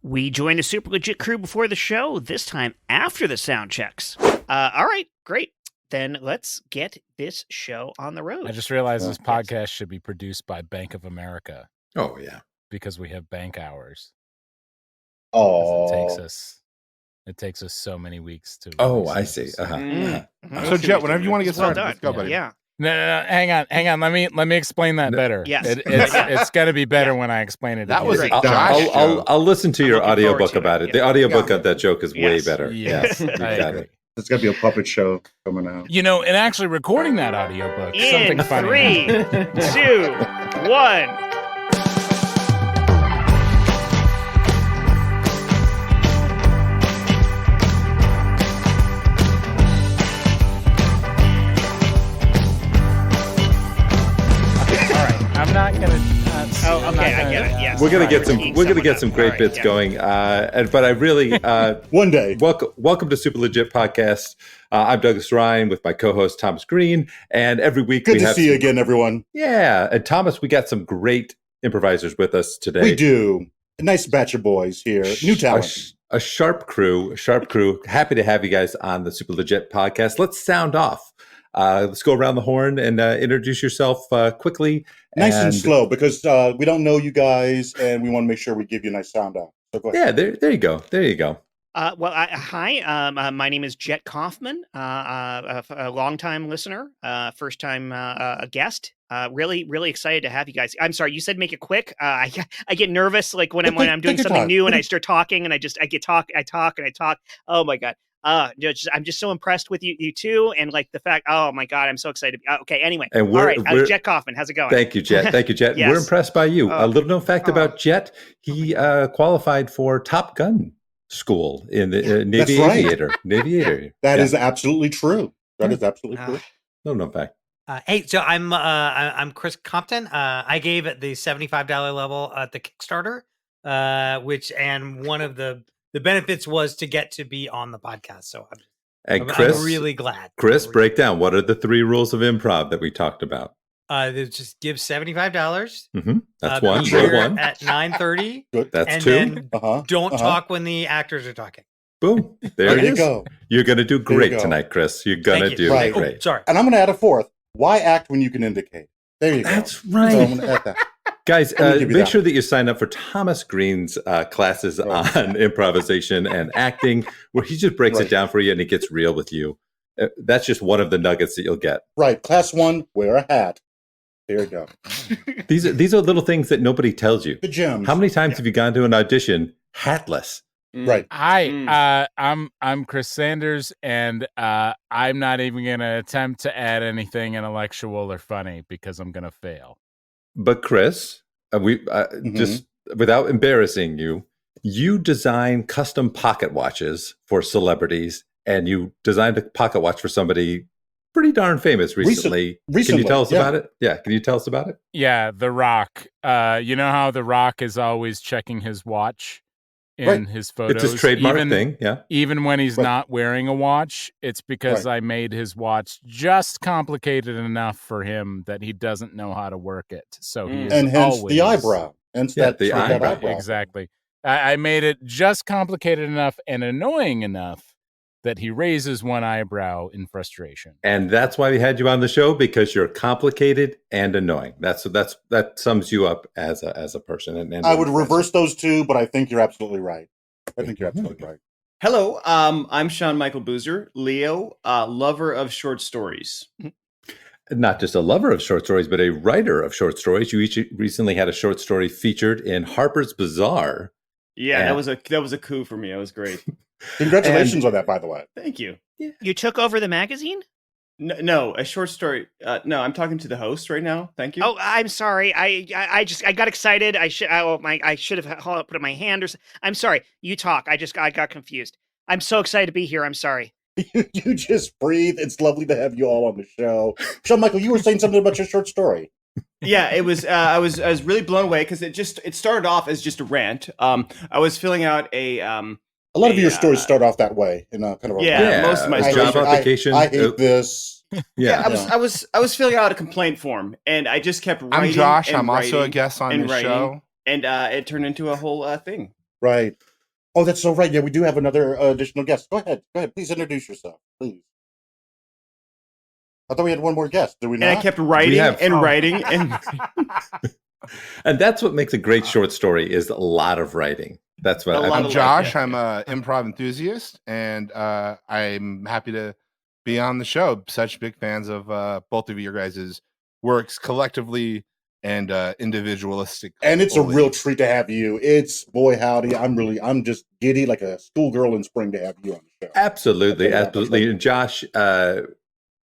We join the super legit crew before the show, this time after the sound checks. All right, great. Then let's get this show on the road. I just realized this podcast should be produced by Bank of America. Oh, yeah. Because we have bank hours. Oh. It takes us so many weeks to. Oh, I see. So, Jet, whenever you want to get started, let's go, buddy. Yeah. No, hang on. Let me explain that better. Yes. It's going to be better when I explain it. That was again. I'll listen to your audiobook about it. Yeah. The audiobook of that joke is way better. Yes, you I got agree. it. It's going to be a puppet show coming out. You know, and actually recording that audiobook, In something funny. 3, 2, 1. I'm not gonna. I get it. Yes, We're gonna get some. Teeing We're gonna someone get up. some great All bits yeah. going. But I really One day. welcome to Super Legit Podcast. I'm Douglas Sarine with my co-host Thomas Greene, and every week Good we to have see you again, everyone. Yeah, and Thomas, we got some great improvisers with us today. We do. A nice batch of boys here. New talent. A sharp crew. Happy to have you guys on the Super Legit Podcast. Let's sound off. Let's go around the horn and introduce yourself quickly. Nice and slow, because we don't know you guys, and we want to make sure we give you a nice sound out. So go ahead. Yeah, there you go. There you go. Hi. My name is Jet Kaufman, a longtime listener, first time guest. Really excited to have you guys. I'm sorry, you said make it quick. I get nervous like when I'm doing something new and I start talking and I talk. Oh my god. I'm just so impressed with you two, and like the fact. Oh my god, I'm so excited. Okay, anyway, and all right. Jet Kaufman, how's it going? Thank you, Jet. Yes. We're impressed by you. A little known fact about Jet: he qualified for Top Gun school in the Navy Aviator. That is absolutely true. That is absolutely true. No known fact. Hey, so I'm Chris Compton. I gave it the $75 level at the Kickstarter, and one of the benefits was to get to be on the podcast. So I'm really glad. Chris, break down. What are the 3 rules of improv that we talked about? Just give $75. That's one. Be Rule here 1 at 9:30. Good. That's and 2. Then don't talk when the actors are talking. Boom. There you go. You're going to do great tonight, Chris. You're going to do great. Oh, sorry. And I'm going to add a 4th. Why act when you can indicate? There you go. That's right. So I'm going to add that. Guys, make sure that you sign up for Thomas Greene's classes on improvisation and acting, where he just breaks it down for you and he gets real with you. That's just one of the nuggets that you'll get. Right. Class 1, wear a hat. There you go. These are little things that nobody tells you. The gems. How many times have you gone to an audition hatless? Right. Hi, I'm Chris Sanders, and I'm not even going to attempt to add anything intellectual or funny because I'm going to fail. But Chris, just without embarrassing you, you design custom pocket watches for celebrities, and you designed a pocket watch for somebody pretty darn famous recently. Can you tell us about it? Yeah, can you tell us about it? Yeah, The Rock. You know how The Rock is always checking his watch in his photos? It's his trademark thing, yeah. Even when he's not wearing a watch, it's because I made his watch just complicated enough for him that he doesn't know how to work it. So he is and hence always, the eyebrow. Hence the eyebrow. Exactly. I made it just complicated enough and annoying enough that he raises one eyebrow in frustration. And that's why we had you on the show, because you're complicated and annoying. That sums you up as a person. And I would reverse those two, but I think you're absolutely right. Right. Hello, I'm Sean Michael Boozer, Leo, lover of short stories. Not just a lover of short stories, but a writer of short stories. You each recently had a short story featured in Harper's Bazaar. Yeah, that was a coup for me. It was great. Congratulations on that, by the way. Thank you. Yeah. You took over the magazine? No, a short story. No, I'm talking to the host right now. Thank you. Oh, I'm sorry. I got excited. I should have put up my hand or something. I'm sorry. You talk. I got confused. I'm so excited to be here. I'm sorry. You just breathe. It's lovely to have you all on the show. Sean Michael, you were saying something about your short story. Yeah, it was. I was really blown away because it started off as just a rant. I was filling out a lot of your stories start off that way in a kind of a most of my job application. I hate this. I was filling out a complaint form, and I just kept writing. I'm Josh. I'm also a guest on the show, and it turned into a whole thing. Right. Oh, that's so right. Yeah, we do have another additional guest. Go ahead. Please introduce yourself, please. I thought we had one more guest. Do we not? And I kept writing and writing and And that's what makes a great short story is a lot of writing. That's what I'm Josh. I'm an improv enthusiast, and I'm happy to be on the show. Such big fans of both of your guys' works collectively and individualistic. And it's a real treat to have you. It's boy howdy. I'm just giddy like a schoolgirl in spring to have you on the show. Absolutely. And Josh,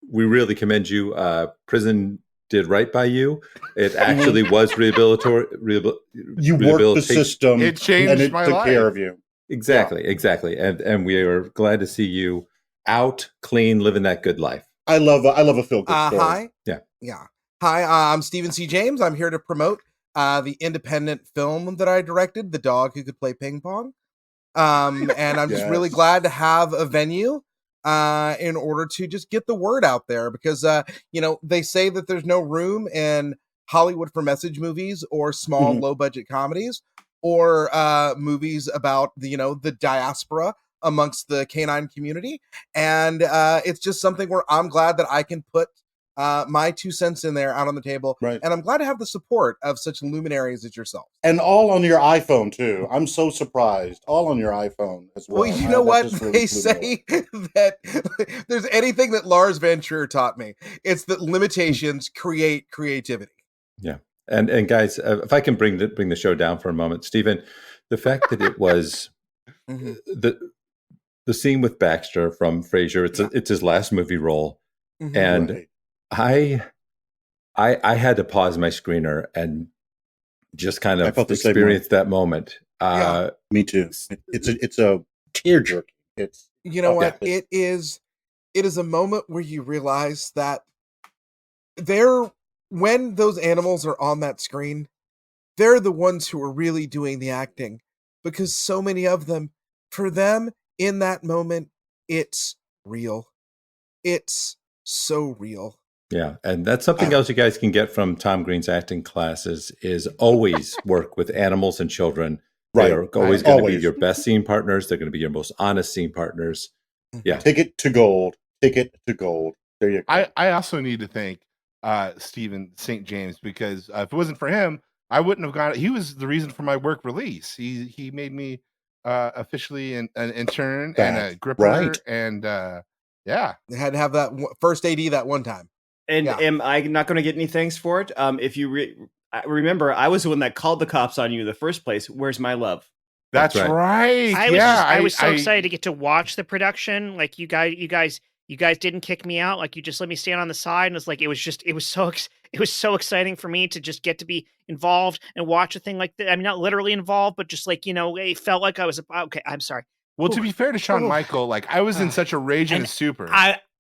we really commend you. Prison did right by you. It actually was rehabilitatory. You worked the system. It changed and it my took life. care of you. Exactly. And we are glad to see you out, clean, living that good life. I love a feel good story. Hi. Yeah. Hi, I'm Stephen C. James. I'm here to promote the independent film that I directed, The Dog Who Could Play Ping Pong. And I'm just really glad to have a venue in order to just get the word out there because, they say that there's no room in Hollywood for message movies or small, low budget comedies or movies about the diaspora amongst the canine community. And it's just something where I'm glad that I can put my 2 cents in there out on the table. Right. And I'm glad to have the support of such luminaries as yourself. And all on your iPhone too. I'm so surprised. All on your iPhone as well. Well, you know what? They say that if there's anything that Lars Van Trier taught me, it's that limitations create creativity. Yeah. And guys, if I can bring the show down for a moment, Stephen, the fact that it was the scene with Baxter from Frasier, it's his last movie role. And I had to pause my screener and just kind of experience that moment. Me too. It's a tear jerk. It's what? It is a moment where you realize that when those animals are on that screen, they're the ones who are really doing the acting because so many of them, for them in that moment, it's real. It's so real. Yeah, and that's something else you guys can get from Tom Green's acting classes is always work with animals and children. Right. They're always going to be your best scene partners. They're going to be your most honest scene partners. Yeah. Ticket to gold. There you go. I also need to thank Stephen St. James because if it wasn't for him, I wouldn't have got it. He was the reason for my work release. He made me officially an intern and a gripper and you had to have that first AD that one time. And am I not going to get any thanks for it? If you remember, I was the one that called the cops on you in the first place. Where's my love? That's right. I was so excited to get to watch the production. Like you guys didn't kick me out. Like you just let me stand on the side, and it's like it was so exciting for me to just get to be involved and watch a thing like that. I mean, not literally involved, but just like it felt like I was okay. I'm sorry. Well, to be fair to Shawn Michael, like I was in such a rage and a stupor.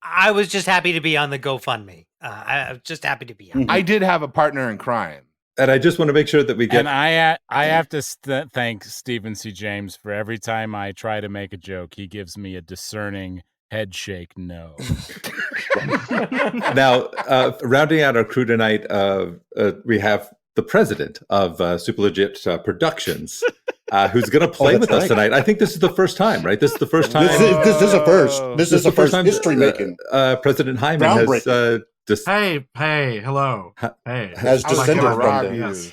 I was just happy to be on the GoFundMe. I was just happy to be on. I did have a partner in crime. And I just want to make sure that we get... And I have to thank Stephen C. James for every time I try to make a joke, he gives me a discerning head shake no. Now, rounding out our crew tonight, we have the president of Super Legit Productions, who's going to play with us tonight. I think this is the first time, right? This is the first time. This is a first. This is the first time history making. President Heiman has... Hey, hello. Hey. Has descended from yes.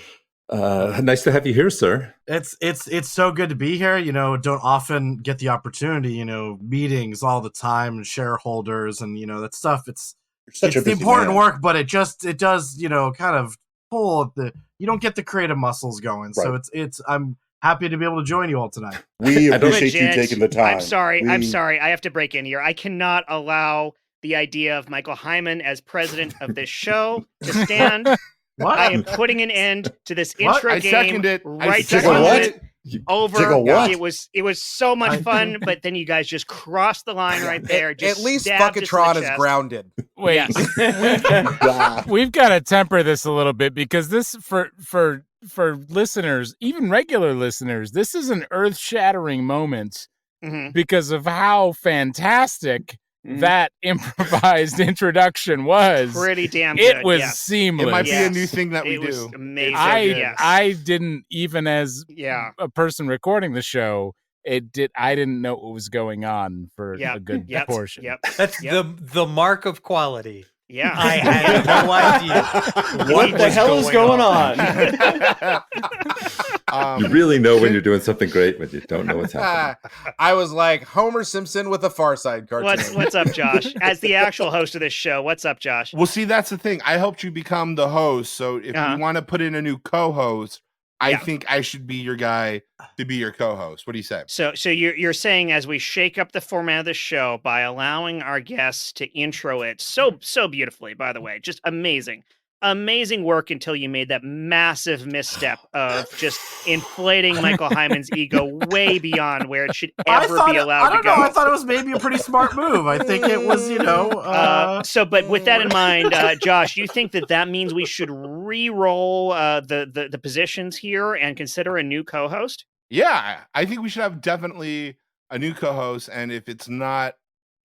Nice to have you here, sir. It's so good to be here. Don't often get the opportunity, meetings all the time, shareholders and, that stuff. It's the important work, but it does, kind of pull you don't get the creative muscles going. Right. So I'm happy to be able to join you all tonight. We appreciate you taking the time. I'm sorry. I have to break in here. I cannot allow the idea of Michael Heiman as president of this show to stand. What? I am putting an end to this intro I game. second it. Right over. It was so much fun, but then you guys just crossed the line right there. At least Fuckatron is grounded. Wait, we've got to temper this a little bit because this for listeners, even regular listeners, this is an earth-shattering moment because of how fantastic that improvised introduction was. Pretty damn good. It was seamless. It might be a new thing that we do. Amazing. I didn't even as a person recording the show I didn't know what was going on for a good portion. That's the mark of quality. Yeah. I had no idea what the hell is going on. You really know when you're doing something great when you don't know what's happening. I was like Homer Simpson with a Far Side cartoon. What's up, Josh? As the actual host of this show, what's up, Josh? Well, see, that's the thing. I helped you become the host, so if you want to put in a new co-host, I think I should be your guy to be your co-host. What do you say? So you're saying as we shake up the format of the show by allowing our guests to intro it so beautifully, by the way, just amazing work until you made that massive misstep of just inflating Michael Heiman's ego way beyond where it should ever be allowed to go. I thought it was maybe a pretty smart move. I think it was, but with that in mind, Josh, you think that means we should re-roll the positions here and consider a new co-host? Yeah, I think we should have definitely a new co-host, and if it's not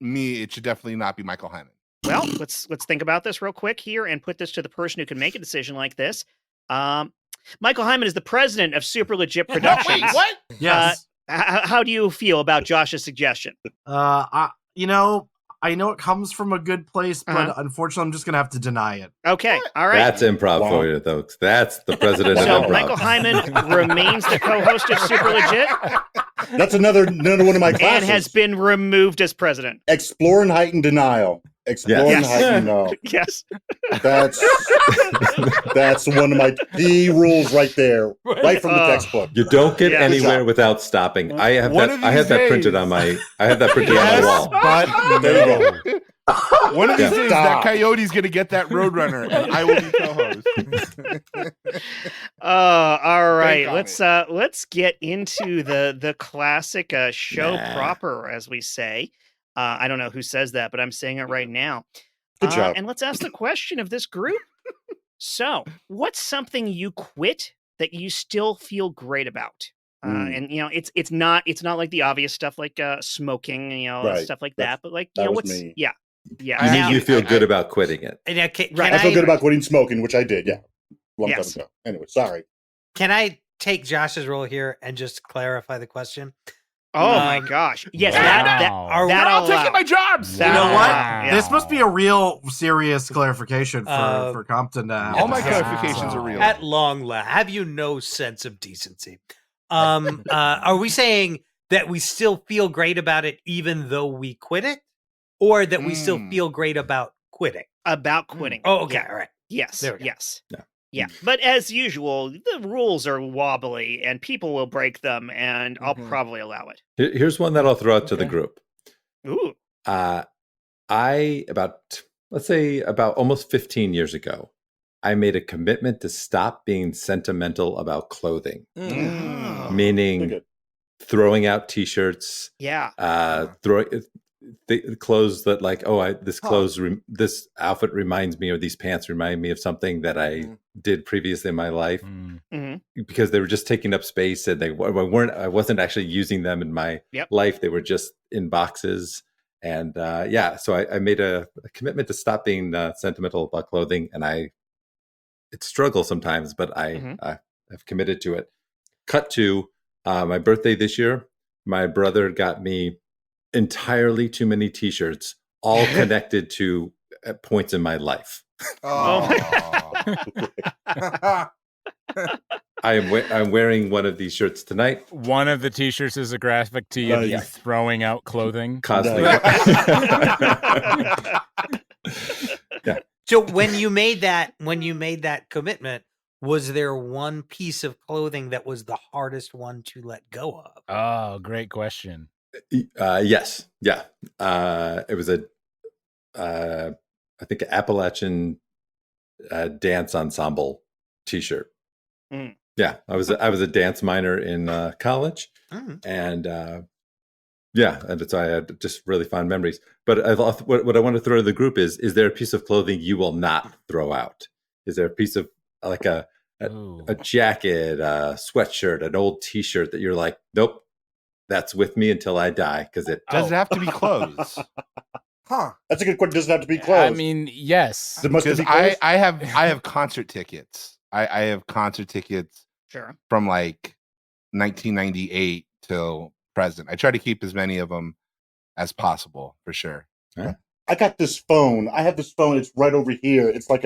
me, it should definitely not be Michael Heiman. Well, let's think about this real quick here and put this to the person who can make a decision like this. Michael Heiman is the president of Super Legit Productions. Wait, what? Yes. How do you feel about Josh's suggestion? I know it comes from a good place, but unfortunately, I'm just going to have to deny it. Okay. All right. That's improv for you, folks. That's the president of So improv. Michael Hyman remains the co-host of Super Legit. That's another one of my classes. And has been removed as president. Explore and heighten denial. Explore and heighten denial. Yes. That's one of my key rules right there, right from the textbook. You don't get anywhere without stopping. I have that printed on my wall. But there you go. One of these days, that coyote's going to get that Roadrunner, and I will be co-host. All right. Let's get into the classic show proper, as we say. I don't know who says that, but I'm saying it right now. Good job. And let's ask the question of this group. So, what's something you quit that you still feel great about? And it's not like the obvious stuff like smoking, stuff like that. But like, what's me. You feel good about quitting it. I feel good about quitting smoking, which I did. Yeah, long time ago. Anyway, sorry. Can I take Josh's role here and just clarify the question? Oh my gosh! Yes, I'll take my jobs. You know what? This must be a real serious clarification for Compton to have. All my clarifications are real. At long last, have you no sense of decency? Are we saying that we still feel great about it even though we quit it, or that we still feel great about quitting? About quitting. Oh, okay, all right. Yes, yes. Yeah, but as usual, the rules are wobbly and people will break them, and I'll probably allow it. Here's one that I'll throw out to the group. Ooh. Let's say about almost 15 years ago, I made a commitment to stop being sentimental about clothing. Meaning throwing out t-shirts. Yeah. The clothes that this outfit reminds me, or these pants remind me of something that I did previously in my life, because they were just taking up space and I wasn't actually using them in my life. They were just in boxes. And so I made a commitment to stop being sentimental about clothing, and it struggles sometimes, but I've committed to it. Cut to my birthday this year. My brother got me entirely too many t-shirts, all connected to points in my life. I'm wearing one of these shirts tonight. One of the t-shirts is a graphic tee of you throwing out clothing. Constantly. So when you made that commitment, was there one piece of clothing that was the hardest one to let go of? Oh, great question. Yes. Yeah. It was I think Appalachian dance ensemble t-shirt. Yeah. I was a dance minor in college, and and so I had just really fond memories. But what I want to throw to the group is there a piece of clothing you will not throw out? Is there a piece of like a jacket, a sweatshirt, an old t-shirt that you're like, nope, that's with me until I die? Because does it have to be clothes? That's a good question. Does it have to be clothes? I mean, yes. Because I have concert tickets. I have concert tickets from like 1998 till present. I try to keep as many of them as possible, for sure. Yeah. I got this phone. I have this phone. It's right over here. It's like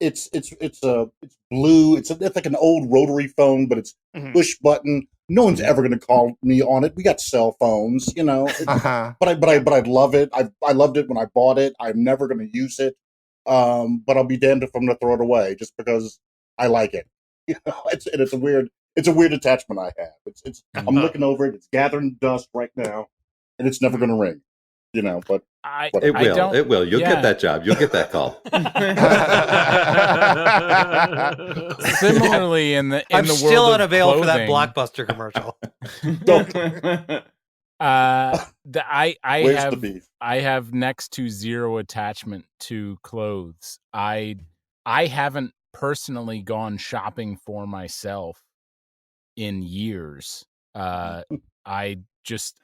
it's blue. It's like an old rotary phone, but it's push button. No one's ever going to call me on it. We got cell phones, you know. But I love it. I loved it when I bought it. I'm never going to use it. But I'll be damned if I'm going to throw it away just because I like it. You know, it's a weird attachment I have. I'm looking over it. It's gathering dust right now, and it's never going to ring. You know, but it will. You'll get that job. You'll get that call. Similarly, in the I'm world still of unavailable for that clothing, Blockbuster commercial. I have next to zero attachment to clothes. I haven't personally gone shopping for myself in years. How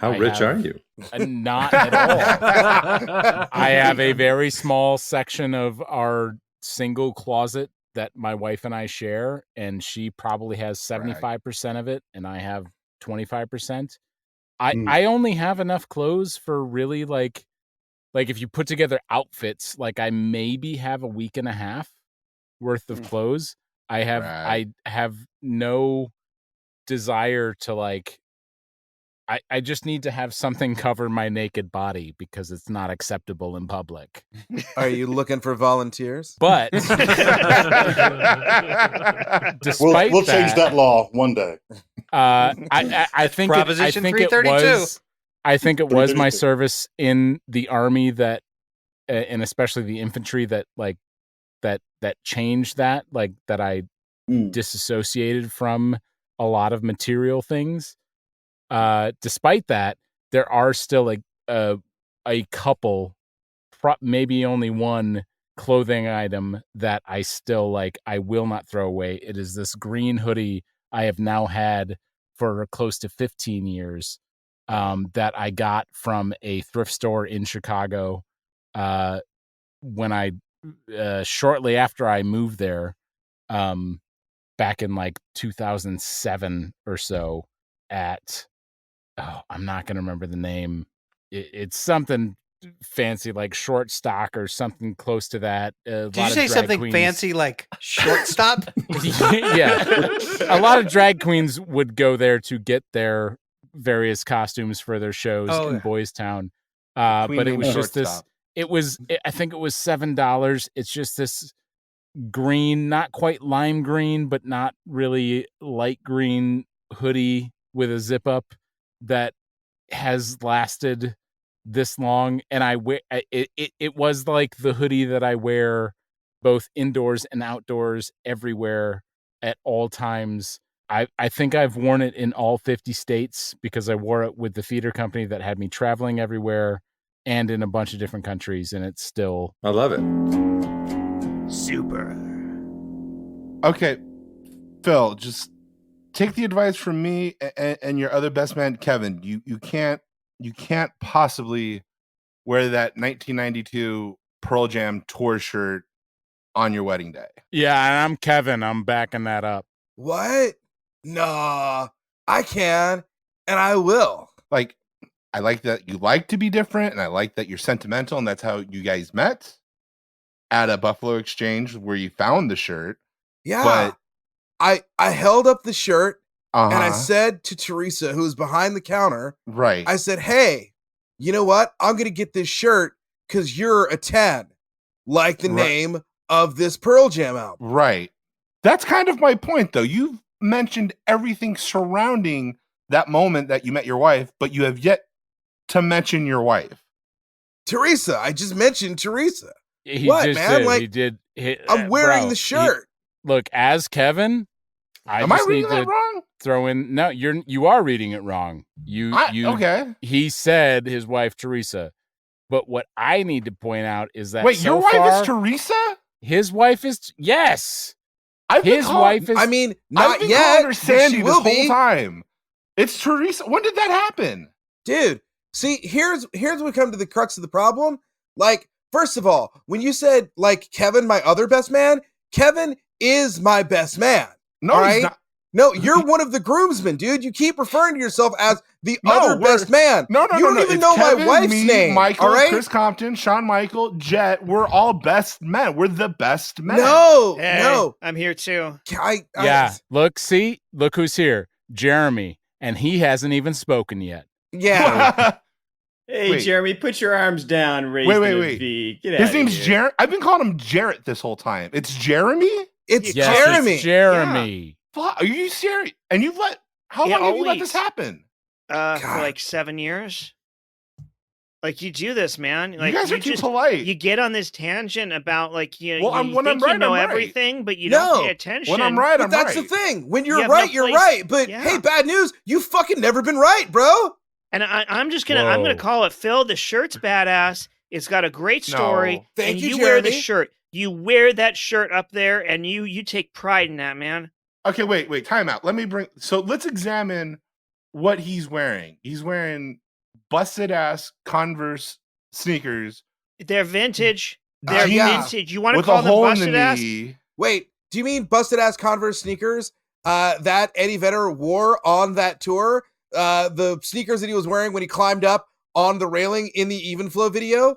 rich are you? Not at all. I have a very small section of our single closet that my wife and I share, and she probably has 75% of it, and I have 25%. I only have enough clothes for really like if you put together outfits, like I maybe have a week and a half worth of clothes. I have no desire to like. I just need to have something cover my naked body because it's not acceptable in public. Are you looking for volunteers? But despite we'll change that law one day. I think Proposition 332. I think it was my service in the Army that, and especially the infantry that changed that, like that I disassociated from a lot of material things. Despite that, there are still a couple, maybe only one clothing item that I still like. I will not throw away. It is this green hoodie I have now had for close to 15 years. That I got from a thrift store in Chicago. When I shortly after I moved there, back in like 2007 or so, at I'm not going to remember the name. It's something fancy like Shortstock or something close to that. Did you say something fancy like Shortstop? Yeah. A lot of drag queens would go there to get their various costumes for their shows in Boys Town. But it was just this, I think it was $7. It's just this green, not quite lime green, but not really light green hoodie with a zip up that has lasted this long. And I wear it was like the hoodie that I wear both indoors and outdoors everywhere at all times. I think I've worn it in all 50 states because I wore it with the theater company that had me traveling everywhere and in a bunch of different countries. And it's still, I love it. Super. Okay, Phil, just take the advice from me and your other best man, Kevin. You can't possibly wear that 1992 Pearl Jam tour shirt on your wedding day. Yeah, and I'm Kevin. I'm backing that up. What? Nah, I can, and I will. Like, I like that you like to be different, and I like that you're sentimental, and that's how you guys met at a Buffalo Exchange where you found the shirt. Yeah, but I held up the shirt and I said to Teresa, who was behind the counter, right? I said, "Hey, you know what? I'm gonna get this shirt because you're a 10, like the name of this Pearl Jam album." Right. That's kind of my point, though. You've mentioned everything surrounding that moment that you met your wife, but you have yet to mention your wife. Teresa. I just mentioned Teresa. Man? Did. Like, he did. I'm wearing the shirt. Look, as Kevin, Am I reading that wrong? Throw in. No, you are reading it wrong. Okay. He said his wife Teresa, but what I need to point out is that your wife is Teresa? His wife is yes. His wife is. I mean, not I've yet. Her Sandy this whole time. It's Teresa. When did that happen, dude? See, here's we come to the crux of the problem. Like, first of all, when you said like Kevin, my other best man, Kevin is my best man. No, he's not. No, you're one of the groomsmen, dude. You keep referring to yourself as the other best man. No, you don't even know Kevin, my wife's me, name. Michael, all right? Chris Compton, Shawn Michael, Jet. We're all best men. We're the best men. No. I'm here too. Look who's here. Jeremy. And he hasn't even spoken yet. Yeah. Hey, wait. Jeremy, put your arms down. Raise wait. V. Get His name's Jarrett. I've been calling him Jarrett this whole time. It's Jeremy? It's Jeremy. It's Jeremy. Yeah. Are you serious? And how long have you let this happen? For like 7 years. Like you do this, man. Like you guys are too polite. You get on this tangent about like you know everything, but you don't pay attention. When I'm right, but that's the thing. When you're right, you're right. But hey, bad news, you fucking never been right, bro. And I'm gonna call it Phil. The shirt's badass. It's got a great story. No. Thank you, you Jeremy. Wear the shirt. You wear that shirt up there, and you take pride in that, man. Okay, wait, time out. Let's examine what he's wearing. He's wearing busted ass Converse sneakers. They're vintage. They're vintage. You want to call them busted ass? Wait, do you mean busted ass Converse sneakers that Eddie Vedder wore on that tour? The sneakers that he was wearing when he climbed up on the railing in the Even Flow video?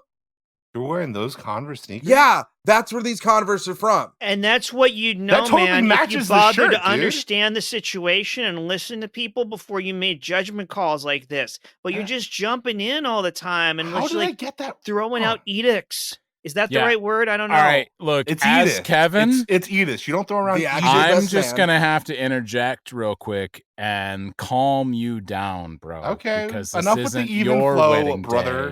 You're wearing those Converse sneakers? Yeah, that's where these Converse are from. And that's what you know, that totally man. Matches if you bother the shirt, to understand the situation and listen to people before you made judgment calls like this. But you're just jumping in all the time and I get that? Throwing out edicts. Is that the right word? I don't know. All right, look, it's as Edith. Kevin, it's Edith. You don't throw around. I'm just gonna have to interject real quick and calm you down, bro. Okay, because enough this with the isn't even your flow, wedding brother.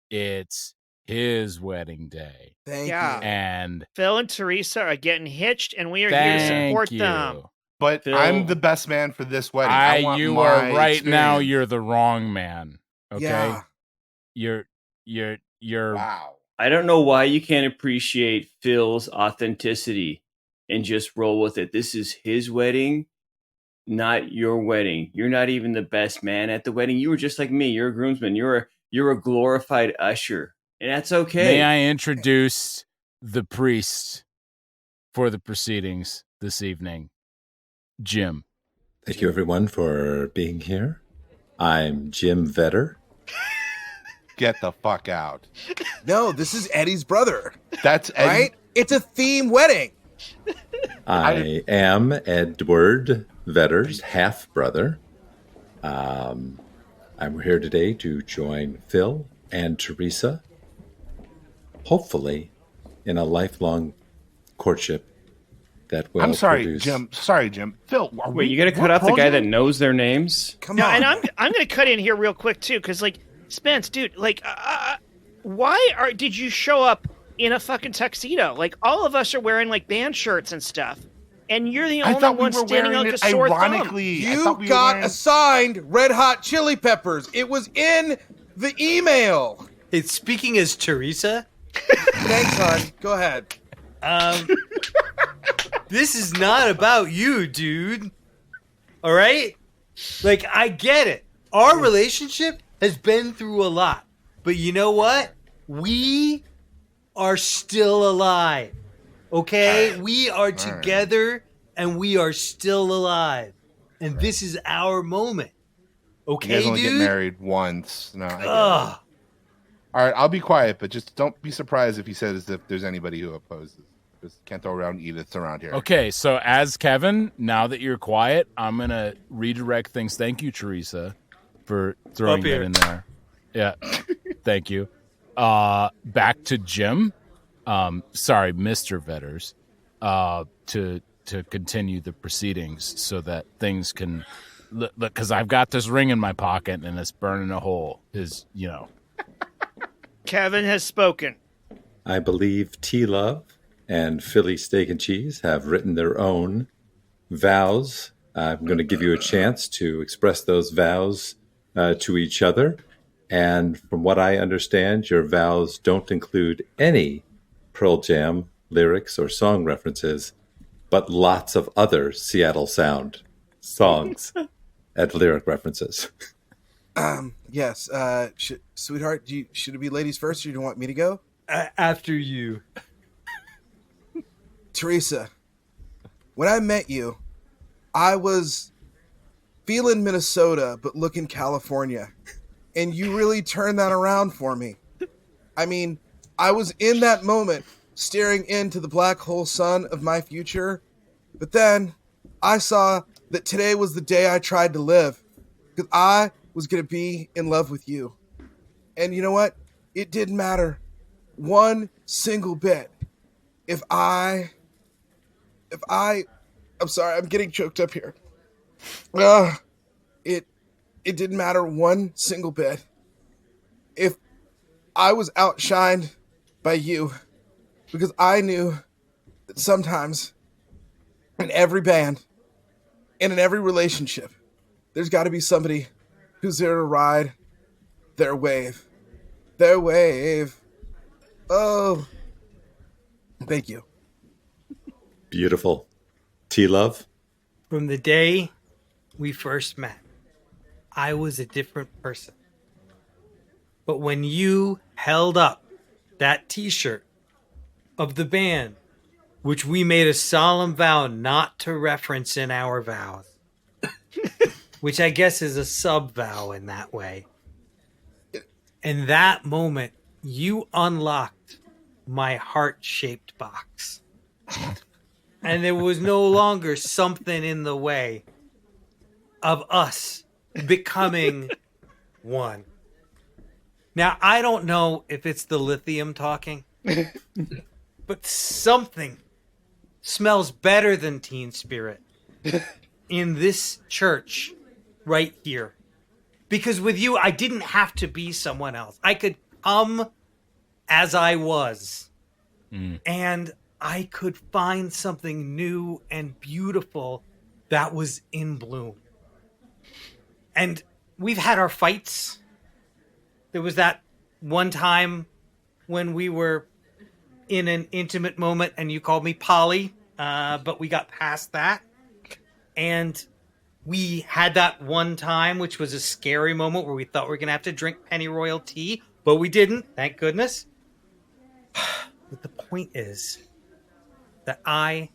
Day. It's his wedding day. Thank you. And Phil and Teresa are getting hitched, and we are here to support them. But Phil, I'm the best man for this wedding. You are right now. You're the wrong man. Okay. Yeah. You're. Wow. I don't know why you can't appreciate Phil's authenticity and just roll with it. This is his wedding, not your wedding. You're not even the best man at the wedding. You were just like me. You're a groomsman. You're a glorified usher, and that's okay. May I introduce the priest for the proceedings this evening, Jim. Thank you, everyone, for being here. I'm Jim Vedder. Get the fuck out. No, this is Eddie's brother. That's Eddie. Right? It's a theme wedding. I am Edward Vedder's half-brother. I'm here today to join Phil and Teresa, hopefully in a lifelong courtship that will produce... Jim. Sorry, Jim. Phil, you got to cut out the guy that knows their names? Come on. And I'm going to cut in here real quick, too, because, like, Spence, dude, like, why did you show up in a fucking tuxedo? Like, all of us are wearing, like, band shirts and stuff. And you're the only one standing out like a sore thumb. You got assigned Red Hot Chili Peppers. It was in the email. It's speaking as Teresa. Thanks, hon. Go ahead. This is not about you, dude. All right? Like, I get it. Our relationship has been through a lot. But you know what? We are still alive. Okay? We are together and we are still alive. And this is our moment. Okay, you guys only dude? get married once. No, all right, I'll be quiet, but just don't be surprised if he says if there's anybody who opposes. Just can't throw around Ediths around here. Okay, so as Kevin, now that you're quiet, I'm going to redirect things. Thank you, Teresa, for throwing that in there. Yeah, thank you. Back to Jim. Sorry, Mr. Vedders. To continue the proceedings so that things can look, because I've got this ring in my pocket and it's burning a hole. Kevin has spoken. I believe T-Love and Philly Steak and Cheese have written their own vows. I'm going to give you a chance to express those vows to each other. And from what I understand, your vows don't include any Pearl Jam lyrics or song references, but lots of other Seattle Sound songs and lyric references. Yes. Sweetheart, should it be ladies first, or do you want me to go? After you. Teresa, when I met you, I was feeling Minnesota, but looking California. And you really turned that around for me. I mean, I was in that moment staring into the black hole sun of my future. But then I saw that today was the day I tried to live. Because I was going to be in love with you. And you know what? It didn't matter one single bit. I'm sorry, I'm getting choked up here. It didn't matter one single bit if I was outshined by you, because I knew that sometimes in every band and in every relationship, there's got to be somebody who's there to ride their wave. Their wave. Oh, thank you. Beautiful. T-Love? From the day we first met, I was a different person. But when you held up that t-shirt of the band, which we made a solemn vow not to reference in our vows, which I guess is a sub-vow in that way. In that moment, you unlocked my heart-shaped box. And there was no longer something in the way of us becoming one. Now, I don't know if it's the lithium talking, but something smells better than Teen Spirit in this church right here. Because with you, I didn't have to be someone else. I could come as I was. And I could find something new and beautiful that was in bloom. And we've had our fights. There was that one time when we were in an intimate moment and you called me Polly, but we got past that. And we had that one time, which was a scary moment where we thought we were going to have to drink pennyroyal tea, but we didn't, thank goodness. But the point is that I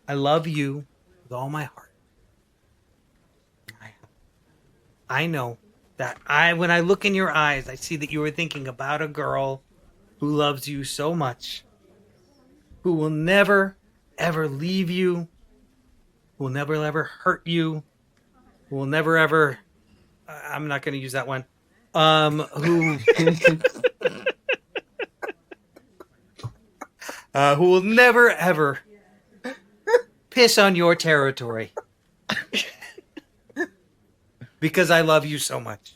love you with all my heart. I know that when I look in your eyes, I see that you are thinking about a girl who loves you so much, who will never, ever leave you, who will never, ever hurt you, who will never, ever, I'm not going to use that one, who will never, ever piss on your territory. Because I love you so much.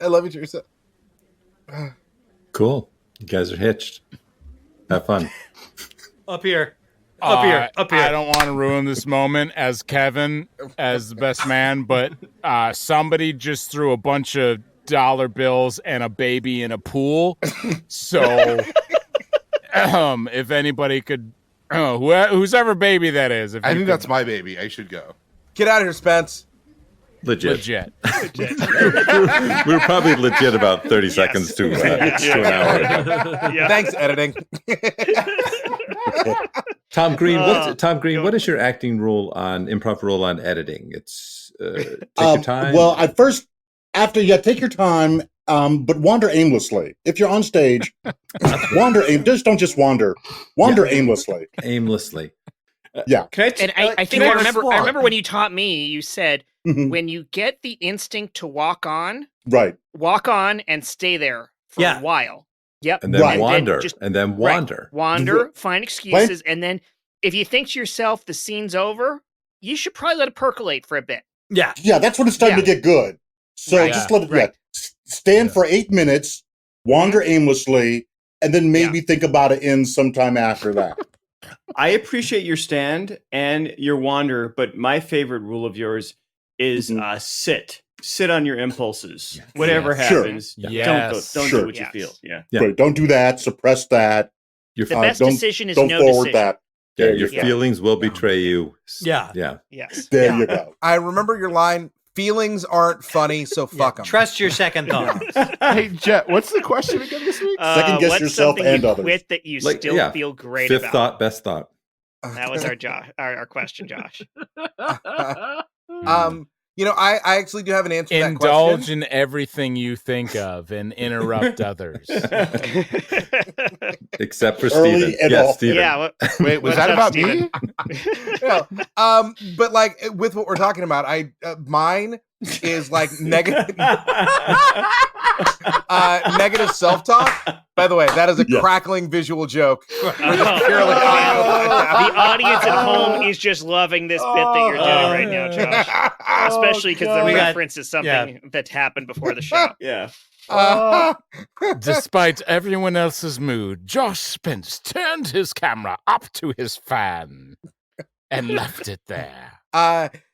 I love you, Teresa. Cool. You guys are hitched. Have fun. Up here. Up here. I don't want to ruin this moment as Kevin, as the best man, but somebody just threw a bunch of dollar bills and a baby in a pool. So if anybody could, whose ever baby that is. I think that's my baby. I should go. Get out of here, Spence. Legit. We were probably legit about 30 seconds to an hour. Yeah. Thanks, editing. Tom Greene, what is your acting role on improv role on editing? It's take your time. Well, take your time, but wander aimlessly. If you're on stage, don't just wander. Wander aimlessly. Aimlessly. Yeah. I think I remember when you taught me, you said, when you get the instinct to walk on and stay there for a while. Yep. And then wander. Wander, find excuses. And then if you think to yourself, the scene's over, you should probably let it percolate for a bit. Yeah. Yeah, that's when it's time to get good. So just let it stand for 8 minutes, wander aimlessly, and then maybe think about it in sometime after that. I appreciate your stand and your wander, but my favorite rule of yours is sit on your impulses. Whatever happens, don't do what you feel. Right. Don't do that. Suppress that. The best decision is don't no forward decision. that. Yeah, your feelings will betray you. Yeah. Yes. There you go. I remember your line, feelings aren't funny, so fuck them. Trust your second thought. Hey, Jet, what's the question again this week? Second guess yourself and others. Quit that you still feel great about. Fifth thought, best thought. That was our question, Josh. I actually do have an answer to that question. Indulge in everything you think of and interrupt others. Except for Steven. Yes, Steven. Yeah. Wait, was that about me? But like with what we're talking about, mine is like negative negative self-talk. By the way, that is a crackling visual joke. The audience at home is just loving this bit that you're doing right now, Josh. Especially because the reference is something that happened before the show. Yeah. Despite everyone else's mood, Josh Spence turned his camera up to his fan and left it there.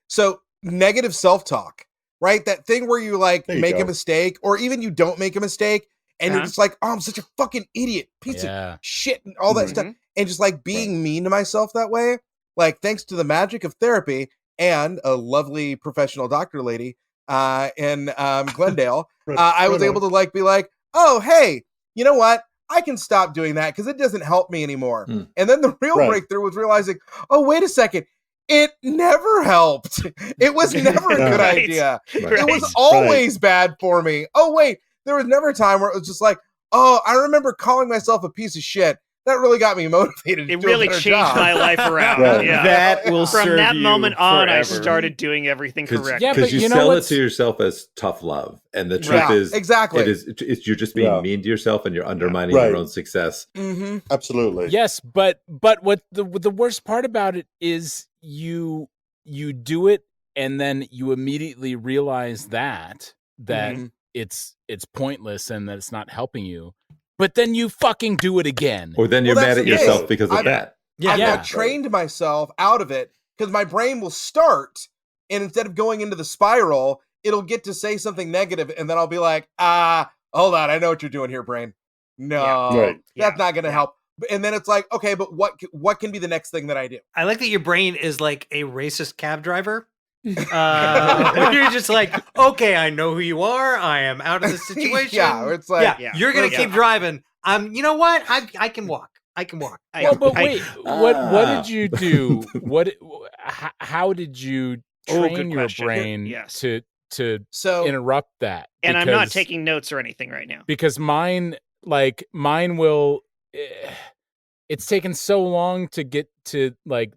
So negative self-talk, right? That thing where you like make a mistake, or even you don't make a mistake, and you're just like, oh, I'm such a fucking idiot, piece of shit, and all that stuff. And just like being mean to myself that way, like thanks to the magic of therapy and a lovely professional doctor lady in Glendale, I was able to like be like, oh, hey, you know what? I can stop doing that because it doesn't help me anymore. And then the real breakthrough was realizing, oh, wait a second. It never helped. It was never a good idea. It was always bad for me. Oh, wait. There was never a time where it was just like, oh, I remember calling myself a piece of shit. That really got me motivated. It really changed my life around. Yeah. That will From serve that you moment on, forever. I started doing everything correct. Yeah, Because but you sell it to yourself as tough love, and the truth is, exactly, you're just being mean to yourself, and you're undermining your own success. Absolutely. Yes, but what the worst part about it is you do it, and then you immediately realize that it's pointless and that it's not helping you. But then you fucking do it again. Or then you're mad at yourself because of that. I've trained myself out of it because my brain will start, and instead of going into the spiral, it'll get to say something negative, and then I'll be like, hold on, I know what you're doing here, brain. No, that's not going to help. And then it's like, okay, but what can be the next thing that I do? I like that your brain is like a racist cab driver. You're just like, okay, I know who you are. I am out of this situation. It's like, you're gonna keep driving. You know what? I can walk. Well, but wait, what did you do? How did you train your brain to interrupt that? And I'm not taking notes or anything right now because mine will. It's taken so long to get to like.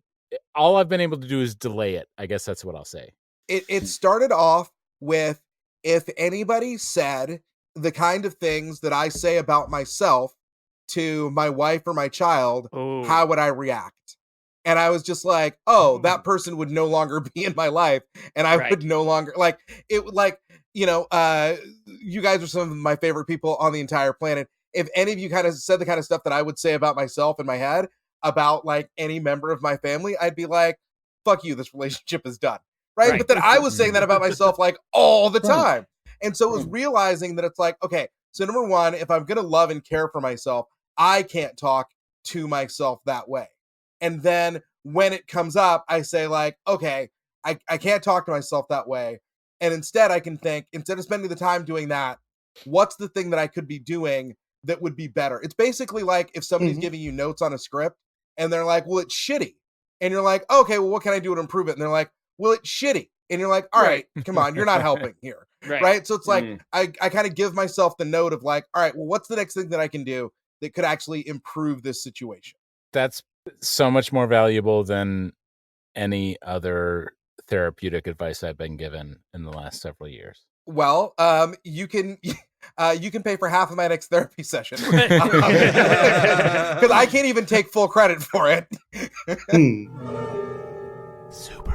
All I've been able to do is delay it. I guess that's what I'll say. It started off with, if anybody said the kind of things that I say about myself to my wife or my child, how would I react? And I was just like, that person would no longer be in my life. And I would no longer you guys are some of my favorite people on the entire planet. If any of you kind of said the kind of stuff that I would say about myself in my head, about like any member of my family, I'd be like, fuck you, this relationship is done. Right. But then I was saying that about myself like all the time. And so it was realizing that it's like, okay, so number one, if I'm going to love and care for myself, I can't talk to myself that way. And then when it comes up, I say like, okay, I can't talk to myself that way. And instead I can think, instead of spending the time doing that, what's the thing that I could be doing that would be better? It's basically like if somebody's giving you notes on a script, and they're like, well, it's shitty. And you're like, okay, well, what can I do to improve it? And they're like, well, it's shitty. And you're like, all right, come on, you're not helping here. Right. So it's like, I kind of give myself the note of like, all right, well, what's the next thing that I can do that could actually improve this situation? That's so much more valuable than any other therapeutic advice I've been given in the last several years. Well, you can pay for half of my next therapy session because I can't even take full credit for it. Super.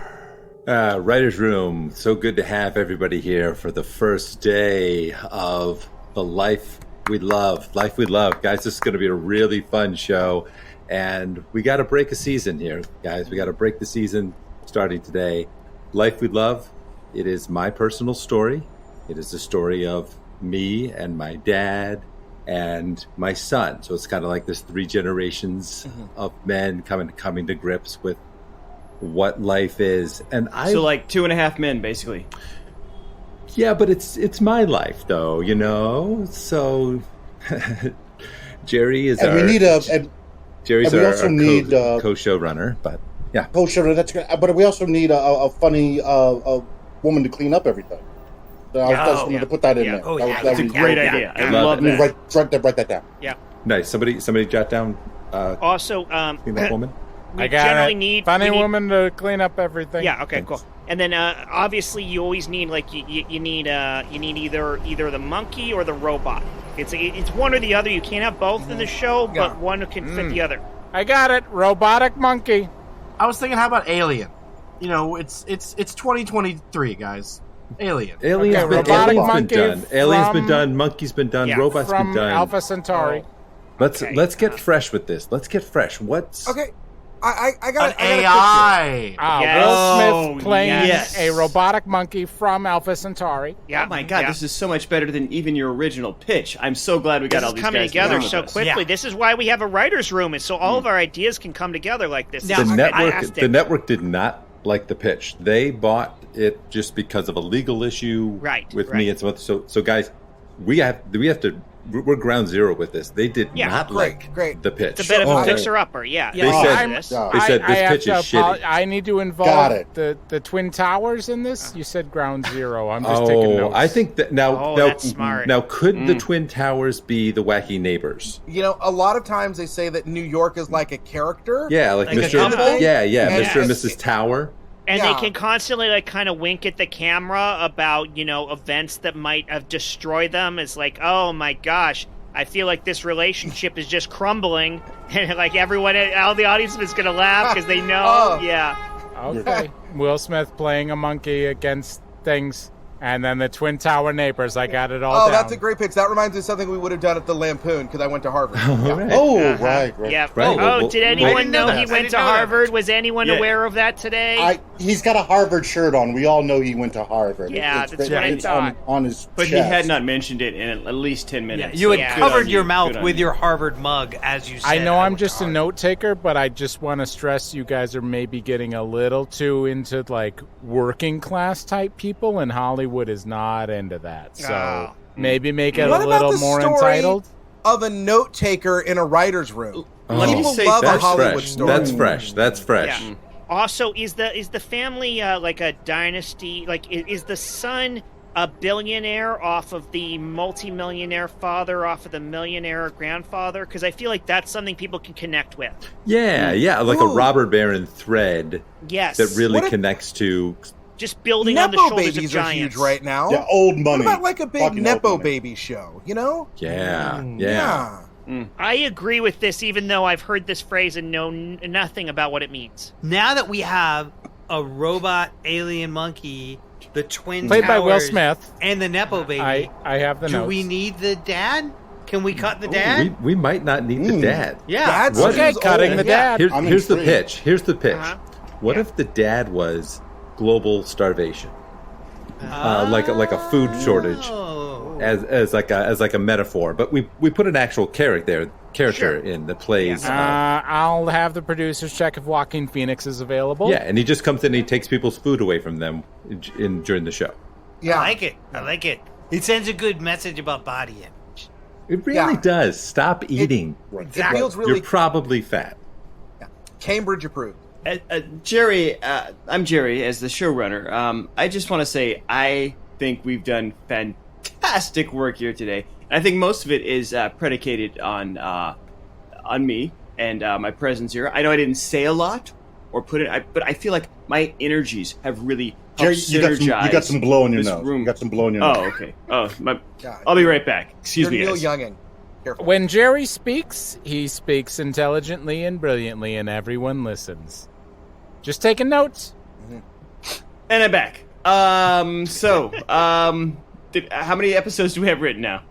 Writer's Room. So good to have everybody here for the first day of the Life We Love. Life We Love. Guys, this is going to be a really fun show. And we got to break a season here, guys. We got to break the season starting today. Life We Love. It is my personal story. It is the story of me and my dad and my son. So it's kind of like this 3 generations of men coming to grips with what life is. And so like 2.5 men, basically. Yeah, but it's my life, though, you know. So Jerry is. And we need Jerry's we our also need co-showrunner, but yeah, co-showrunner. That's good. But we also need a funny woman to clean up everything. So I just wanted to put that in there. Oh, that's a great idea. I love that. Write that down. Yeah. Nice. Somebody jot down. Also, clean up woman. We generally need funny woman to clean up everything. Yeah. Okay. Cool. And then obviously you always need you need either the monkey or the robot. It's one or the other. You can't have both in the show, but one can fit the other. I got it. Robotic monkey. I was thinking, how about Alien? You know, it's 2023, guys. Alien. Alien's been done. Alien's been done. Monkey's been done. Robots from been done. Alpha Centauri. Let's get fresh with this. Let's get fresh. What's okay? I got an AI. Will Smith playing a robotic monkey from Alpha Centauri. Yeah. Oh my God, this is so much better than even your original pitch. I'm so glad we got all these coming guys together so quickly. Yeah. This is why we have a writer's room, and so all of our ideas can come together like this. The network did not like the pitch. They bought it just because of a legal issue with me and some other. So guys, we have to. We're ground zero with this. They did not like the pitch. It's a bit of a fixer-upper, yeah. They said this pitch is shitty. I need to involve the Twin Towers in this. You said ground zero. I'm just taking notes. I think that now that's smart. Now, could the Twin Towers be the wacky neighbors? You know, a lot of times they say that New York is like a character. Yeah, like Mr. Mr. and Mrs. Tower. And they can constantly kind of wink at the camera about, events that might have destroyed them. It's like, oh my gosh, I feel like this relationship is just crumbling. And all the audience is going to laugh because they know. Okay. Will Smith playing a monkey against things. And then the Twin Tower neighbors. I got it all down. That's a great pitch. That reminds me of something we would have done at the Lampoon because I went to Harvard. Right. Yeah. Right. Did anyone know he went to Harvard? Was anyone aware of that today? He's got a Harvard shirt on. We all know he went to Harvard. Yeah, that's what I thought. On his But chest. he had not mentioned it in at least 10 minutes. Yeah, you had covered your mouth with your Harvard mug as you said. I know I'm just a note taker, but I just want to stress you guys are maybe getting a little too into working class type people, and Hollywood is not into that. So maybe make it a little more entitled. Of a note taker in a writer's room. People love a Hollywood story. That's fresh. Yeah. Also, is the family like a dynasty? Like, is the son a billionaire off of the multimillionaire father, off of the millionaire grandfather? Because I feel like that's something people can connect with. Yeah, like a robber baron thread. Yes, that really connects to. Just building on the shoulders of giants. Are huge right now. Yeah, old money. What about a big Nepo baby show? Yeah. I agree with this, even though I've heard this phrase and know nothing about what it means. Now that we have a robot alien monkey, the Twin played Towers, by Will Smith, and the Nepo baby, I have the notes. Do we need the dad? Can we cut the dad? We might not need the dad. Yeah. Cutting the dad. Here's the pitch. What if the dad was global starvation, like a food shortage, as like a metaphor? But we put an actual character in that plays. I'll have the producers check if Joaquin Phoenix is available. Yeah, and he just comes in and he takes people's food away from them during the show. Yeah, I like it. It sends a good message about body image. It really does. Stop eating. It feels really. You're probably fat. Yeah. Cambridge approved. Jerry, I'm Jerry as the showrunner. I just want to say I think we've done fantastic work here today. And I think most of it is predicated on me and my presence here. I know I didn't say a lot or but I feel like my energies have really helped synergize. You got some blow in your nose. You got some blow in your nose. Oh, okay. I'll be right back. Excuse me, Neil guys. Younging. Careful. When Jerry speaks, he speaks intelligently and brilliantly, and everyone listens. Just taking notes. And I'm back. How many episodes do we have written now?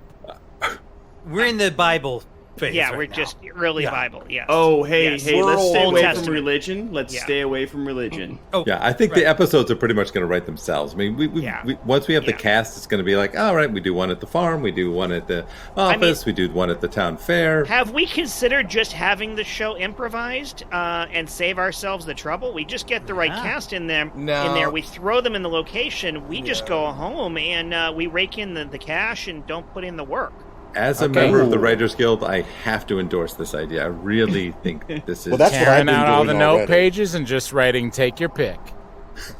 We're in the Bible phase. Yeah, we're now. just early Bible. Yes. Oh, hey, yes. let's stay Old away Testament. from religion. Let's stay away from religion. Oh, yeah, I think the episodes are pretty much going to write themselves. I mean, we once we have the cast, it's going to be like, all right, we do one at the farm, we do one at the office, we do one at the town fair. Have we considered just having the show improvised and save ourselves the trouble? We just get the right cast in there. We throw them in the location. We just go home and we rake in the cash and don't put in the work. As a member of the Writers Guild, I have to endorse this idea. I really think this is... Well, that's what I've been out all the doing note already. pages and just writing, take your pick.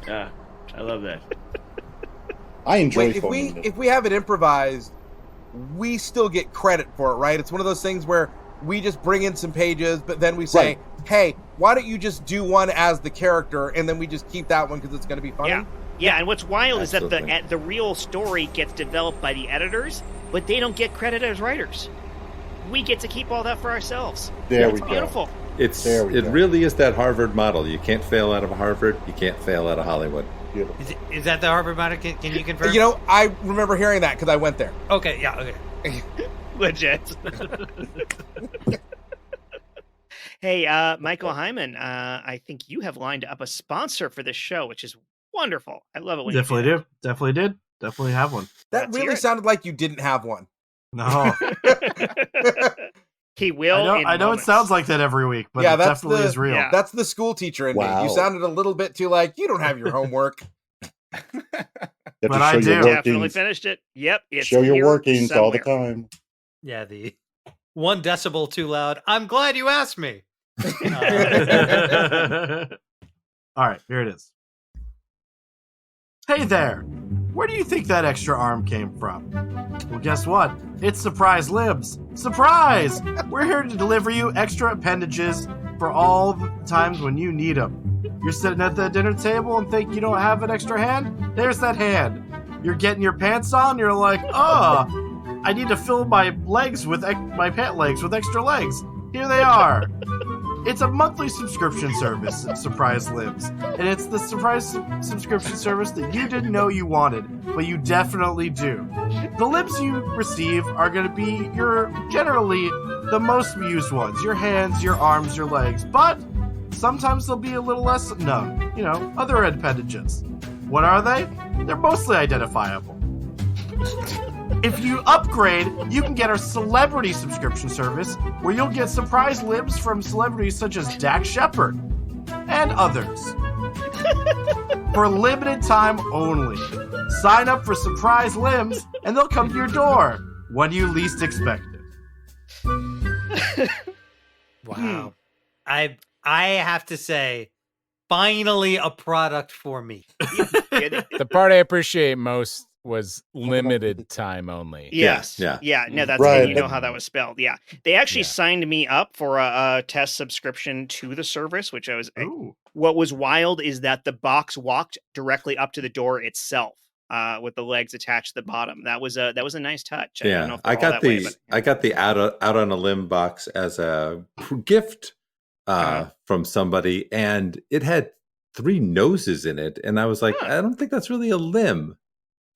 Yeah, I love that. I enjoy if we have it improvised, we still get credit for it, right? It's one of those things where we just bring in some pages, but then we say, hey, why don't you just do one as the character, and then we just keep that one because it's going to be funny? Yeah, and what's wild is that the real story gets developed by the editors, but they don't get credit as writers. We get to keep all that for ourselves. It's beautiful. It really is that Harvard model. You can't fail out of Harvard. You can't fail out of Hollywood. Is that the Harvard model? Can you confirm? You know, I remember hearing that because I went there. Okay, yeah, okay. Legit. Hey, Michael Heiman, I think you have lined up a sponsor for this show, which is wonderful. I love it when Definitely you do. Definitely did. Definitely have one. That really sounded like you didn't have one. No. He will. I know it sounds like that every week, but it definitely is real. Yeah. That's the school teacher in me. You sounded a little bit too like, you don't have your homework. But I do. Definitely finished it. Yep. Show your workings all the time. Yeah, the 1 decibel too loud. I'm glad you asked me. All right, here it is. Hey there. Where do you think that extra arm came from? Well, guess what? It's Surprise Libs. Surprise! We're here to deliver you extra appendages for all the times when you need them. You're sitting at the dinner table and think you don't have an extra hand? There's that hand. You're getting your pants on, you're like, I need to fill my legs with my pant legs with extra legs. Here they are. It's a monthly subscription service, Surprise Libs. And it's the surprise subscription service that you didn't know you wanted, but you definitely do. The libs you receive are going to be generally the most used ones. Your hands, your arms, your legs. But sometimes they'll be a little less known. Other appendages. What are they? They're mostly identifiable. If you upgrade, you can get our celebrity subscription service, where you'll get surprise libs from celebrities such as Dak Shepard and others. For a limited time only. Sign up for surprise libs, and they'll come to your door when you least expect it. Wow. I have to say, finally a product for me. The part I appreciate most was limited time only. Yes. Yeah. No, that's right. You know how that was spelled. Yeah. They actually signed me up for a test subscription to the service, which I was. What was wild is that the box walked directly up to the door itself, with the legs attached to the bottom. That was a nice touch. I got the out on a limb box as a gift from somebody, and it had 3 noses in it, and I was like, I don't think that's really a limb.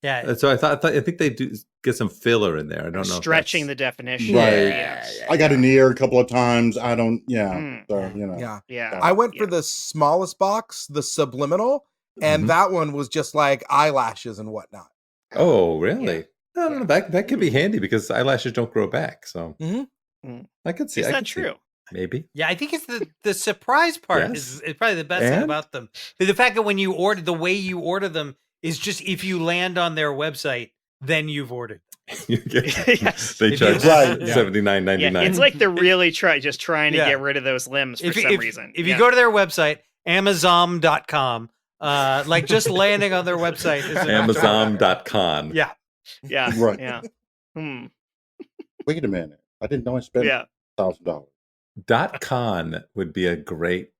Yeah. So I think they do get some filler in there. I don't know. Stretching the definition. Right. Yeah. I got an ear a couple of times. I don't. Yeah. So, Yeah. I went for the smallest box, the subliminal, and that one was just like eyelashes and whatnot. Oh, really? Yeah. I don't know. That could be handy because eyelashes don't grow back. So I could see. Is that true? Maybe. Yeah, I think it's the surprise part is probably the best thing about them. The fact that when you order, the way you order them is just if you land on their website, then you've ordered. Yes. They charge $79.99. Yeah, it's like they're really trying to get rid of those limbs for some reason. If you go to their website, Amazon.com, like just landing on their website is Amazon.com. Yeah. Yeah. Right. Yeah. Wait a minute. I didn't know I spent $1,000. .con would be a great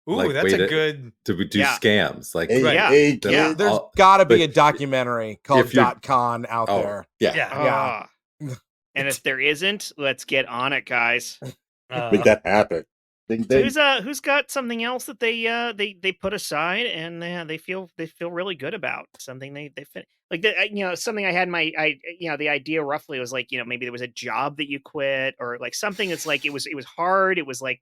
that's a good to do scams. Like There's got to be a documentary called .con out there. Yeah. And if there isn't, let's get on it, guys. Make that happen. Who's got something else that they put aside and they feel really good about something they like something I had the idea roughly was like maybe there was a job that you quit or like something that's like it was hard, it was like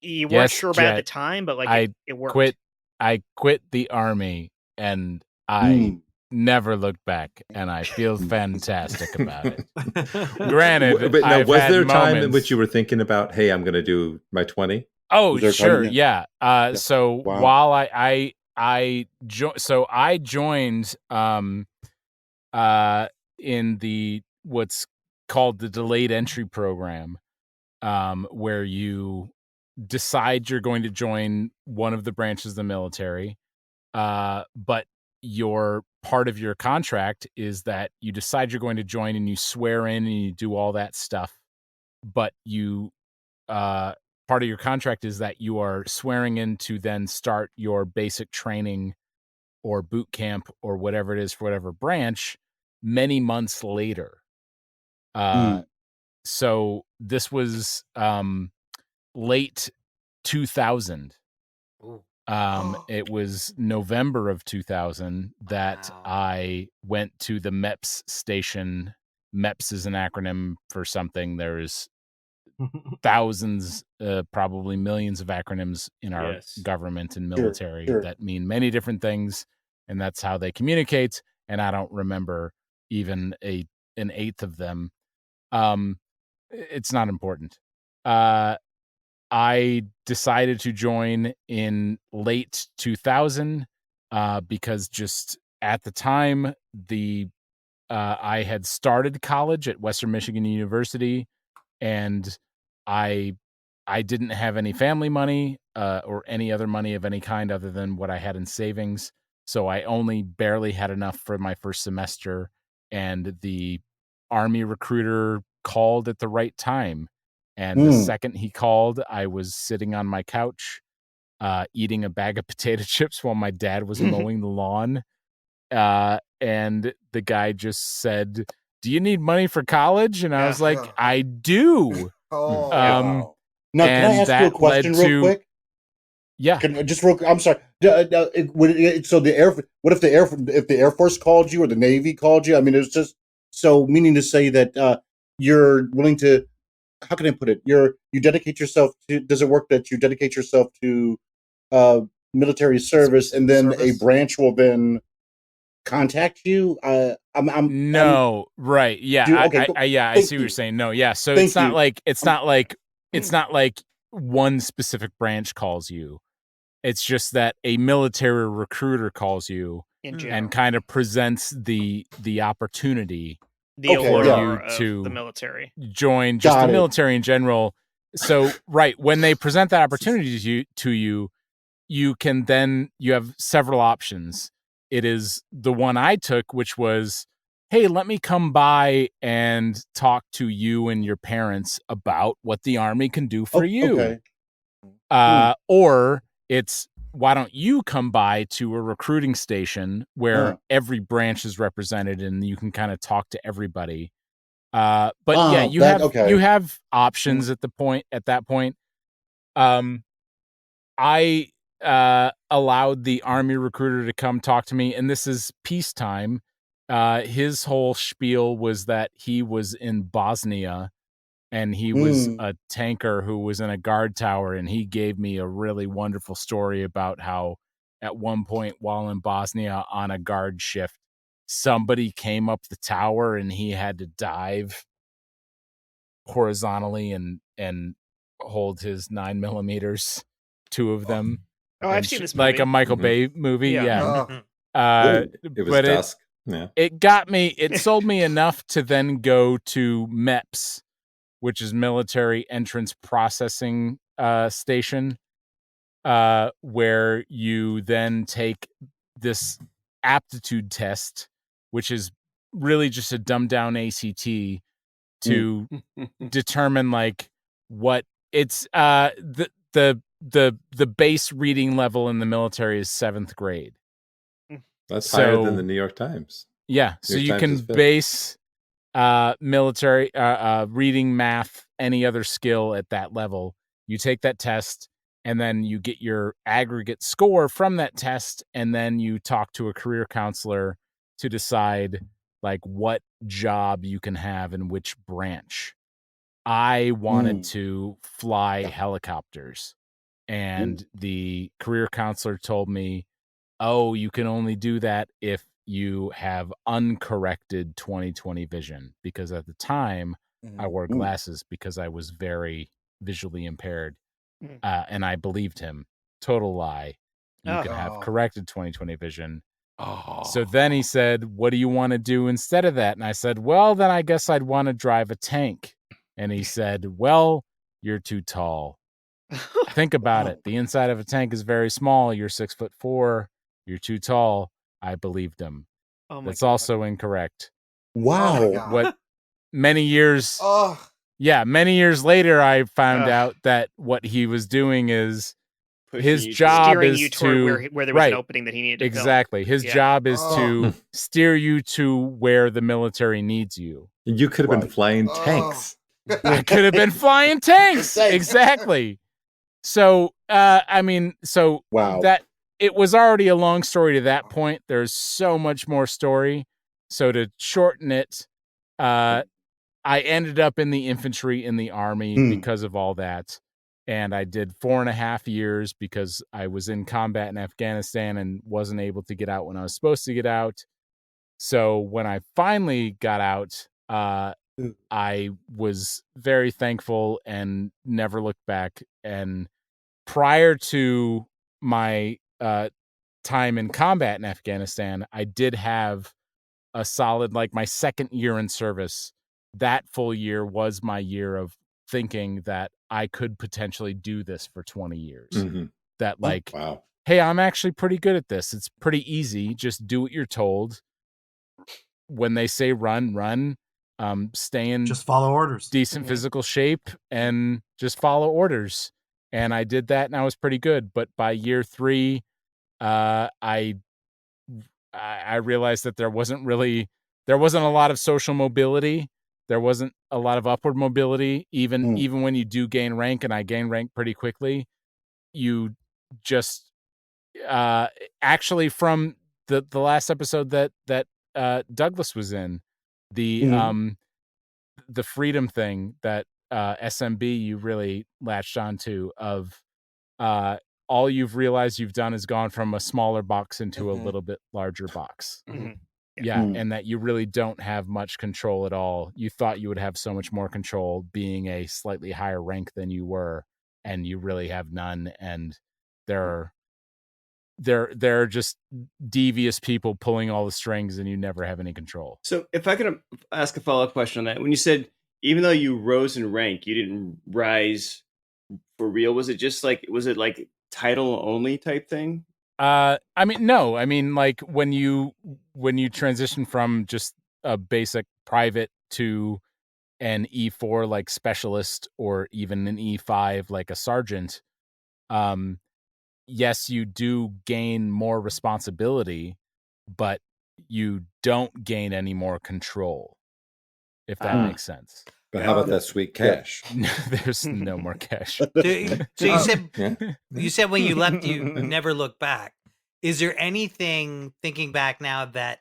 you weren't sure about it at the time, but like it worked. I quit the army and I never looked back, and I feel fantastic about it. Granted, but was there a time in which you were thinking about, hey, I'm going to do my 20? Oh, sure, yeah. So while I joined in the what's called the delayed entry program, where you decide you're going to join one of the branches of the military, but your part of your contract is that you decide you're going to join and you swear in and you do all that stuff, but you part of your contract is that you are swearing in to then start your basic training or boot camp or whatever it is for whatever branch many months later. So this was late 2000. It was November of 2000 that I went to the MEPS station. MEPS is an acronym for something. There's thousands, probably millions of acronyms in our government and military that mean many different things, and that's how they communicate. And I don't remember even an eighth of them. It's not important. I decided to join in late 2000 because just at the time I had started college at Western Michigan University, and I didn't have any family money or any other money of any kind other than what I had in savings. So I only barely had enough for my first semester, and the Army recruiter called at the right time. And the second he called, I was sitting on my couch eating a bag of potato chips while my dad was mowing the lawn. And the guy just said, "Do you need money for college?" And I was like, "I do." Now, can I ask you a question real quick? Yeah. I'm sorry. So what if the Air Force called you or the Navy called you? I mean, it's just so meaning to say that you're willing to. How can I put it? You dedicate yourself to. Does it work that you dedicate yourself to military service, and then a branch will then contact you? Right? Yeah, I see what you're saying. No, yeah. So it's not like one specific branch calls you. It's just that a military recruiter calls you and kind of presents the opportunity for you to the military join just the military in general. So when they present that opportunity to you, you have several options. It is the one I took, which was, hey, let me come by and talk to you and your parents about what the Army can do for you. Or it's, why don't you come by to a recruiting station where every branch is represented and you can kind of talk to everybody. You have options at that point. I allowed the Army recruiter to come talk to me, and this is peacetime. His whole spiel was that he was in Bosnia and he was a tanker who was in a guard tower, and he gave me a really wonderful story about how at one point while in Bosnia on a guard shift, somebody came up the tower and he had to dive horizontally and hold his 9mm, two of them. I've seen this movie. Like a Michael Bay movie. Yeah. It was dusk. It got me, it sold me enough to then go to MEPS, which is Military Entrance Processing Station, where you then take this aptitude test, which is really just a dumbed down ACT to determine like what it's the base reading level in the military is 7th grade. That's higher than the New York Times. Yeah, so you can base military reading, math, any other skill at that level. You take that test, and then you get your aggregate score from that test, and then you talk to a career counselor to decide like what job you can have in which branch. I wanted to fly helicopters, and the career counselor told me, "Oh, you can only do that if you have uncorrected 20/20 vision," because at the time I wore glasses because I was very visually impaired. And I believed him. Total lie. You can have corrected 20/20 vision. Oh. So then he said, what do you want to do instead of that? And I said, well, then I guess I'd want to drive a tank. And he said, well, you're too tall. Think about it. The inside of a tank is very small. You're 6'4". You're too tall. I believed him. That's also incorrect. Wow. Oh what many years Oh. Yeah, many years later I found out that what he was doing is his job steering is you toward to where there was an opening that he needed to exactly. fill. His job is to steer you to where the military needs you. You could have been flying tanks. I could have been flying tanks. Exactly. So, that it was already a long story to that point. There's so much more story. So to shorten it, I ended up in the infantry in the Army because of all that. And I did 4.5 years because I was in combat in Afghanistan and wasn't able to get out when I was supposed to get out. So when I finally got out, I was very thankful and never looked back. And prior to my time in combat in Afghanistan, I did have a solid, like my second year in service. That full year was my year of thinking that I could potentially do this for 20 years. That hey, I'm actually pretty good at this. It's pretty easy. Just do what you're told. When they say run, stay in just follow orders, decent physical shape, and just follow orders. And I did that, and I was pretty good. But by year 3, I realized that there wasn't a lot of social mobility. There wasn't a lot of upward mobility. Even when you do gain rank, and I gained rank pretty quickly, you just actually from the last episode that Douglas was in, the freedom thing that SMB you really latched onto of all you've realized you've done is gone from a smaller box into a little bit larger box. And that you really don't have much control at all. You thought you would have so much more control being a slightly higher rank than you were, and you really have none. And there are just devious people pulling all the strings, and you never have any control. So if I could ask a follow-up question on that, when you said even though you rose in rank, you didn't rise for real, was it like title only type thing? No. I mean, like when you transition from just a basic private to an E4 like specialist, or even an E5 like a sergeant, yes, you do gain more responsibility, but you don't gain any more control, if that makes sense. But how about that sweet cash? There's no more cash. So you said when you left, you never looked back. Is there anything, thinking back now, that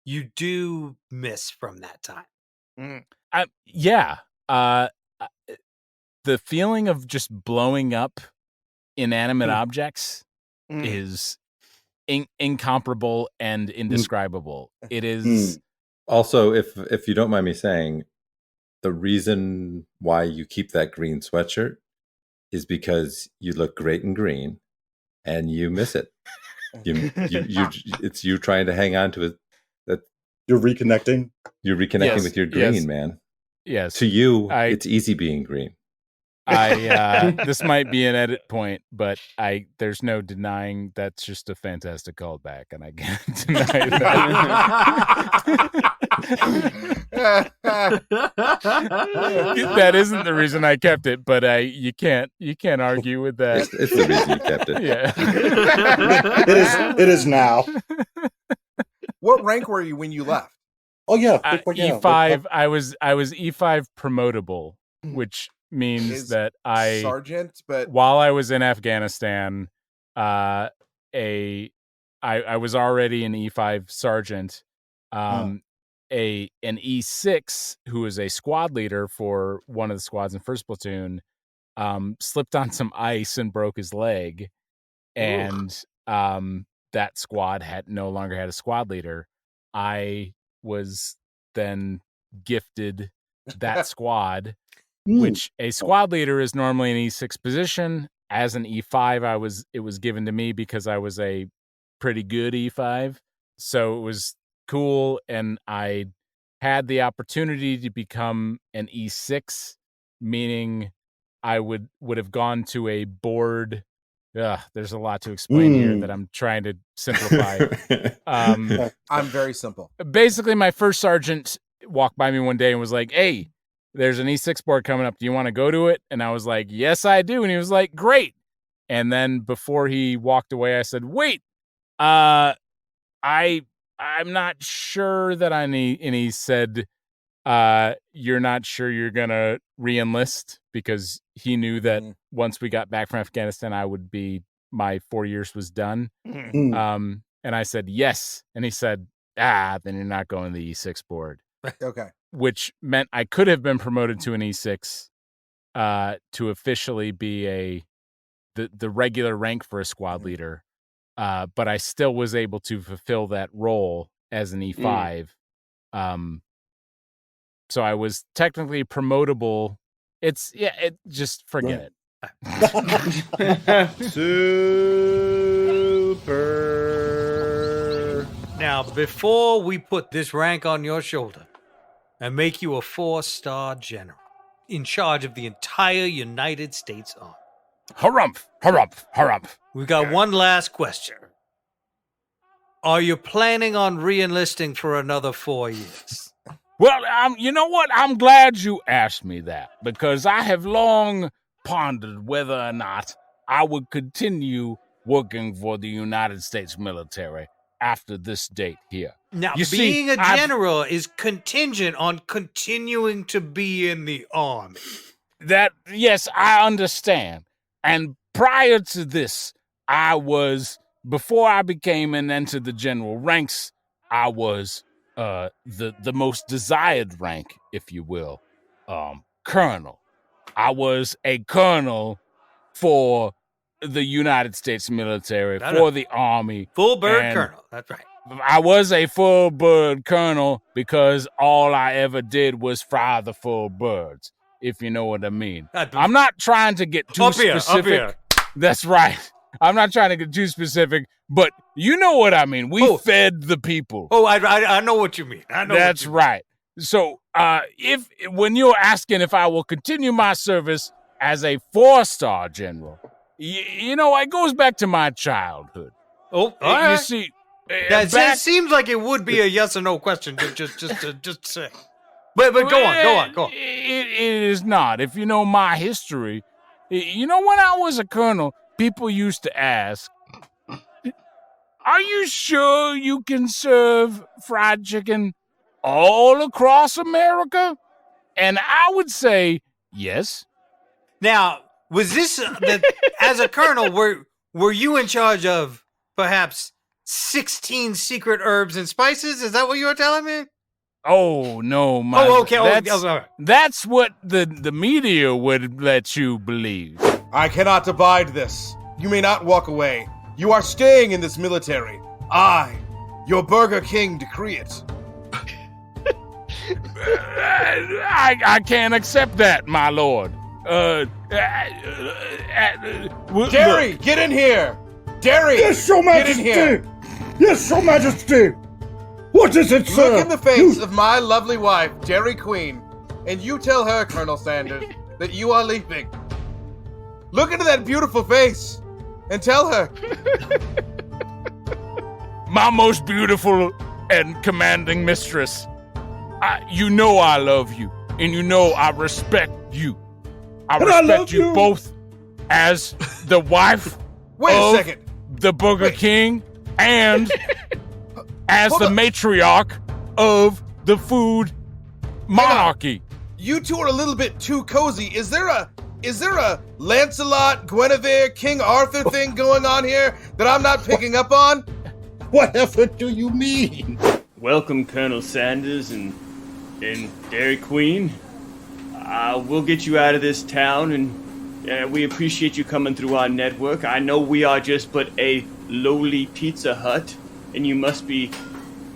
you do miss from that time? Yeah. The feeling of just blowing up inanimate objects is incomparable and indescribable. It is. Also, if you don't mind me saying, the reason why you keep that green sweatshirt is because you look great in green, and you miss it. It's you trying to hang on to it. That you're reconnecting. You're reconnecting with your green, man. Yes. To you, it's easy being green. This might be an edit point, but there's no denying that's just a fantastic callback, and I can't deny that. That isn't the reason I kept it, but you can't argue with that. It's the reason you kept it. Yeah. It is now. What rank were you when you left? Oh yeah, E5. I was E5 promotable, which means that sergeant, but while I was in Afghanistan, I was already an E5 sergeant. An E6 who was a squad leader for one of the squads in first platoon slipped on some ice and broke his leg, and that squad no longer had a squad leader. I was then gifted that squad, which a squad leader is normally an E6 position. As an E5, it was given to me because I was a pretty good E5. so it was cool, and I had the opportunity to become an E6, meaning I would have gone to a board. There's a lot to explain here that I'm trying to simplify. I'm very simple. Basically, my first sergeant walked by me one day and was like, "Hey, there's an E6 board coming up. Do you want to go to it?" And I was like, "Yes, I do." And he was like, "Great." And then before he walked away, I said, "Wait, I'm not sure that I need." And he said, "You're not sure you're gonna re-enlist?" Because he knew that once we got back from Afghanistan, my 4 years was done. And I said, "Yes." And he said, then you're not going to the E6 board. Okay. Which meant I could have been promoted to an E6 to officially be the regular rank for a squad leader. But I still was able to fulfill that role as an E5. So I was technically promotable. Just forget it. Super. Now, before we put this rank on your shoulder and make you a 4-star general in charge of the entire United States Army. Harumph, harumph, harumph. We've got one last question. Are you planning on re-enlisting for another 4 years? Well, you know what? I'm glad you asked me that, because I have long pondered whether or not I would continue working for the United States military after this date here. Now, being a general is contingent on continuing to be in the Army. Yes, I understand. And prior to this, before I became and entered the general ranks, I was the most desired rank, if you will, colonel. I was a colonel for the United States military, for the Army. Full bird colonel, that's right. I was a full bird colonel because all I ever did was fry the full birds, if you know what I mean. I'm not trying to get too specific. Up here. That's right. I'm not trying to get too specific, but you know what I mean. We fed the people. I know what you mean. That's right. So when you're asking if I will continue my service as a 4-star general, you know, it goes back to my childhood. Oh, all right. You see, it seems like it would be a yes or no question. Just say. But go on. It is not. If you know my history, you know, when I was a colonel, people used to ask, "Are you sure you can serve fried chicken all across America?" And I would say, yes. Now, was this as a colonel? Were you in charge of perhaps 16 secret herbs and spices? Is that what you were telling me? Oh no, okay. That's what the media would let you believe. I cannot abide this. You may not walk away. You are staying in this military. I, your Burger King, decree it. I can't accept that, my lord. Derry, get in here! Derry, yes, Your Majesty! Get in here! Yes, Your Majesty! What is it, sir? Look in the face of my lovely wife, Dairy Queen, and you tell her, Colonel Sanders, that you are leaving. Look into that beautiful face and tell her. My most beautiful and commanding mistress, you know I love you, and you know I respect you. I respect you both as the wife of the Burger King and as the matriarch of the food monarchy. You two are a little bit too cozy. Is there a Lancelot, Guinevere, King Arthur thing going on here that I'm not picking up on? Whatever do you mean? Welcome, Colonel Sanders and Dairy Queen. We'll get you out of this town, and we appreciate you coming through our network. I know we are just but a lowly Pizza Hut, and you must be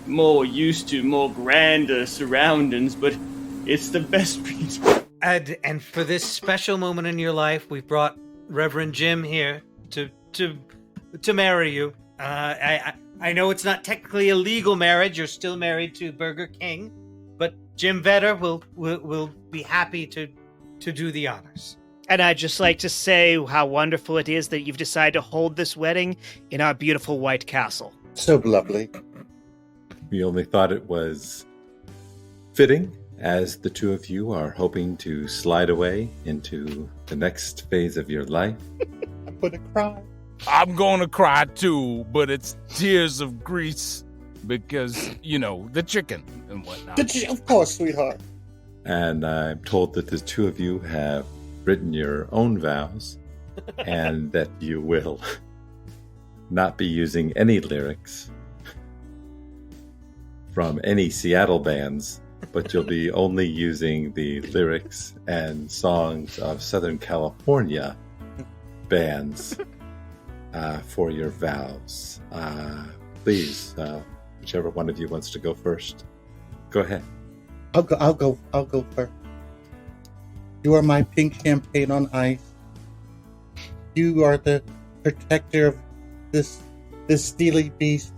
more used to more grander surroundings, but it's the best pizza. And for this special moment in your life, we've brought Reverend Jim here to marry you. I know it's not technically a legal marriage. You're still married to Burger King, but Jim Vedder will be happy to do the honors. And I'd just like to say how wonderful it is that you've decided to hold this wedding in our beautiful White Castle. So lovely. We only thought it was fitting, as the two of you are hoping to slide away into the next phase of your life. I'm gonna cry. I'm gonna cry too, but it's tears of grease because, the chicken and whatnot. Of course, sweetheart. And I'm told that the two of you have written your own vows and that you will not be using any lyrics from any Seattle bands, but you'll be only using the lyrics and songs of Southern California bands for your vows. Please, whichever one of you wants to go first, go ahead. I'll go first. You are my pink champagne on ice. You are the protector of this steely beast.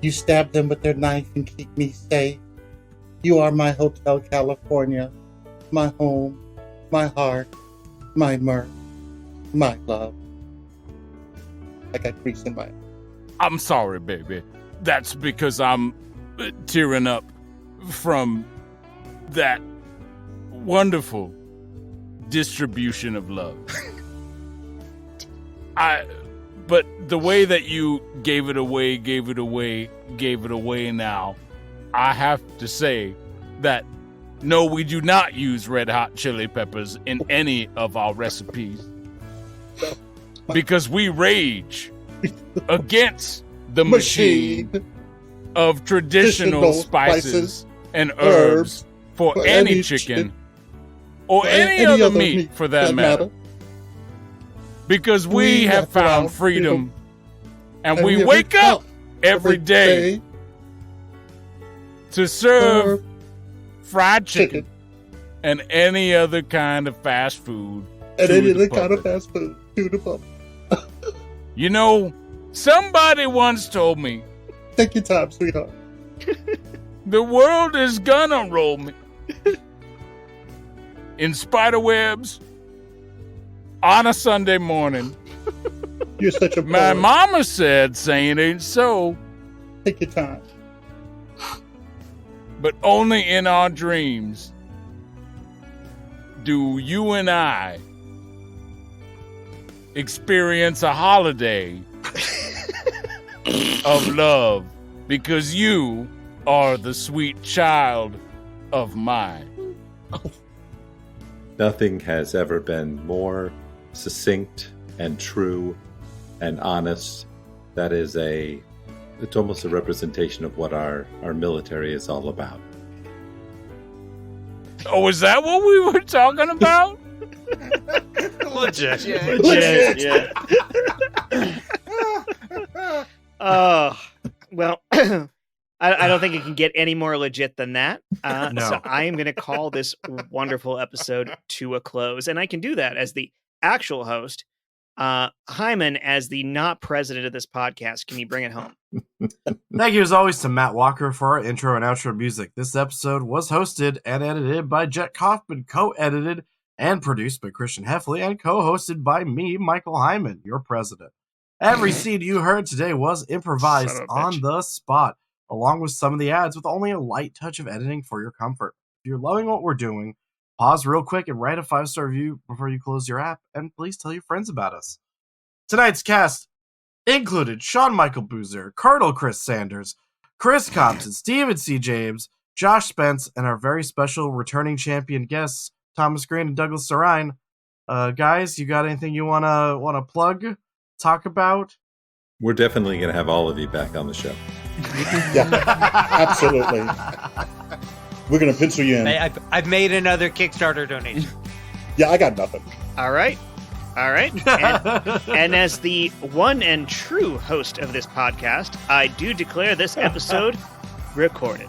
You stab them with their knife and keep me safe. You are my Hotel California, my home, my heart, my mirth, my love. I got grease in my eye. I'm sorry, baby. That's because I'm tearing up from that wonderful distribution of love. But the way that you gave it away now, I have to say that no, we do not use red hot chili peppers in any of our recipes because we rage against the machine of traditional spices and herbs for any chicken or any other meat for that matter. Because we have found freedom and we wake up every day to serve fried chicken and any other kind of fast food. And any other kind of fast food to the public. Somebody once told me, take your time, sweetheart. The world is gonna roll me in spider webs on a Sunday morning. You're such a My mama said saying ain't so. Take your time. But only in our dreams do you and I experience a holiday of love because you are the sweet child of mine. Nothing has ever been more succinct and true and honest. It's almost a representation of what our military is all about. Oh, is that what we were talking about? Legit. Yeah. Well, I don't think it can get any more legit than that. No. So I am going to call this wonderful episode to a close. And I can do that as the actual host. Heiman, as the not president of this podcast, can you bring it home? Thank you as always to Matt Walker for our intro and outro music. This episode was hosted and edited by Jet Kaufman, co-edited and produced by Christian Heffley, and co-hosted by me, Michael Heiman, your president. Every scene you heard today was improvised on the spot, along with some of the ads with only a light touch of editing for your comfort. If you're loving what we're doing, pause real quick and write a 5-star review before you close your app, and please tell your friends about us. Tonight's cast included Sean Michael Boozer, Colonel Chris Sanders, Chris Compton, Stephen C. James, Josh Spence, and our very special returning champion guests, Thomas Greene and Douglas Sarine. Guys, you got anything you wanna plug, talk about? We're definitely going to have all of you back on the show. Yeah, absolutely. We're going to pencil you in. I've made another Kickstarter donation. Yeah, I got nothing. All right. And as the one and true host of this podcast, I do declare this episode recorded.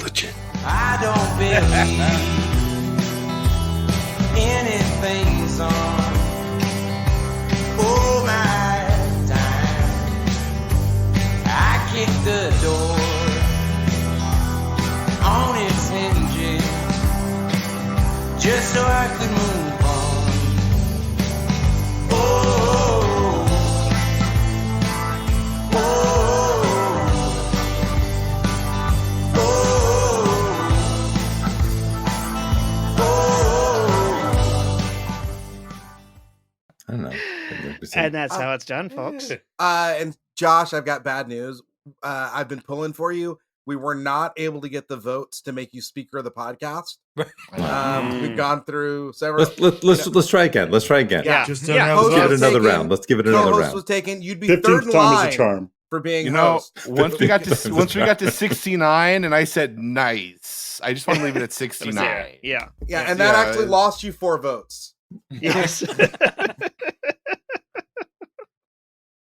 Legit. I don't believe anything's on. Oh, my time. just so I could move on. Oh, oh, I don't know. And that's how it's done, folks. And Josh, I've got bad news. I've been pulling for you. We were not able to get the votes to make you speaker of the podcast. We've gone through several. Let's try again. Let's try again. Yeah, Just Let's give it another round. Let's give it another co-host round. was taken. You'd be 15th third in time is a line charm. for being You know, host. once we got to 69, and I said nice. I just want to leave it at 69. Yeah. Yeah, and that actually lost you 4 votes. Yes.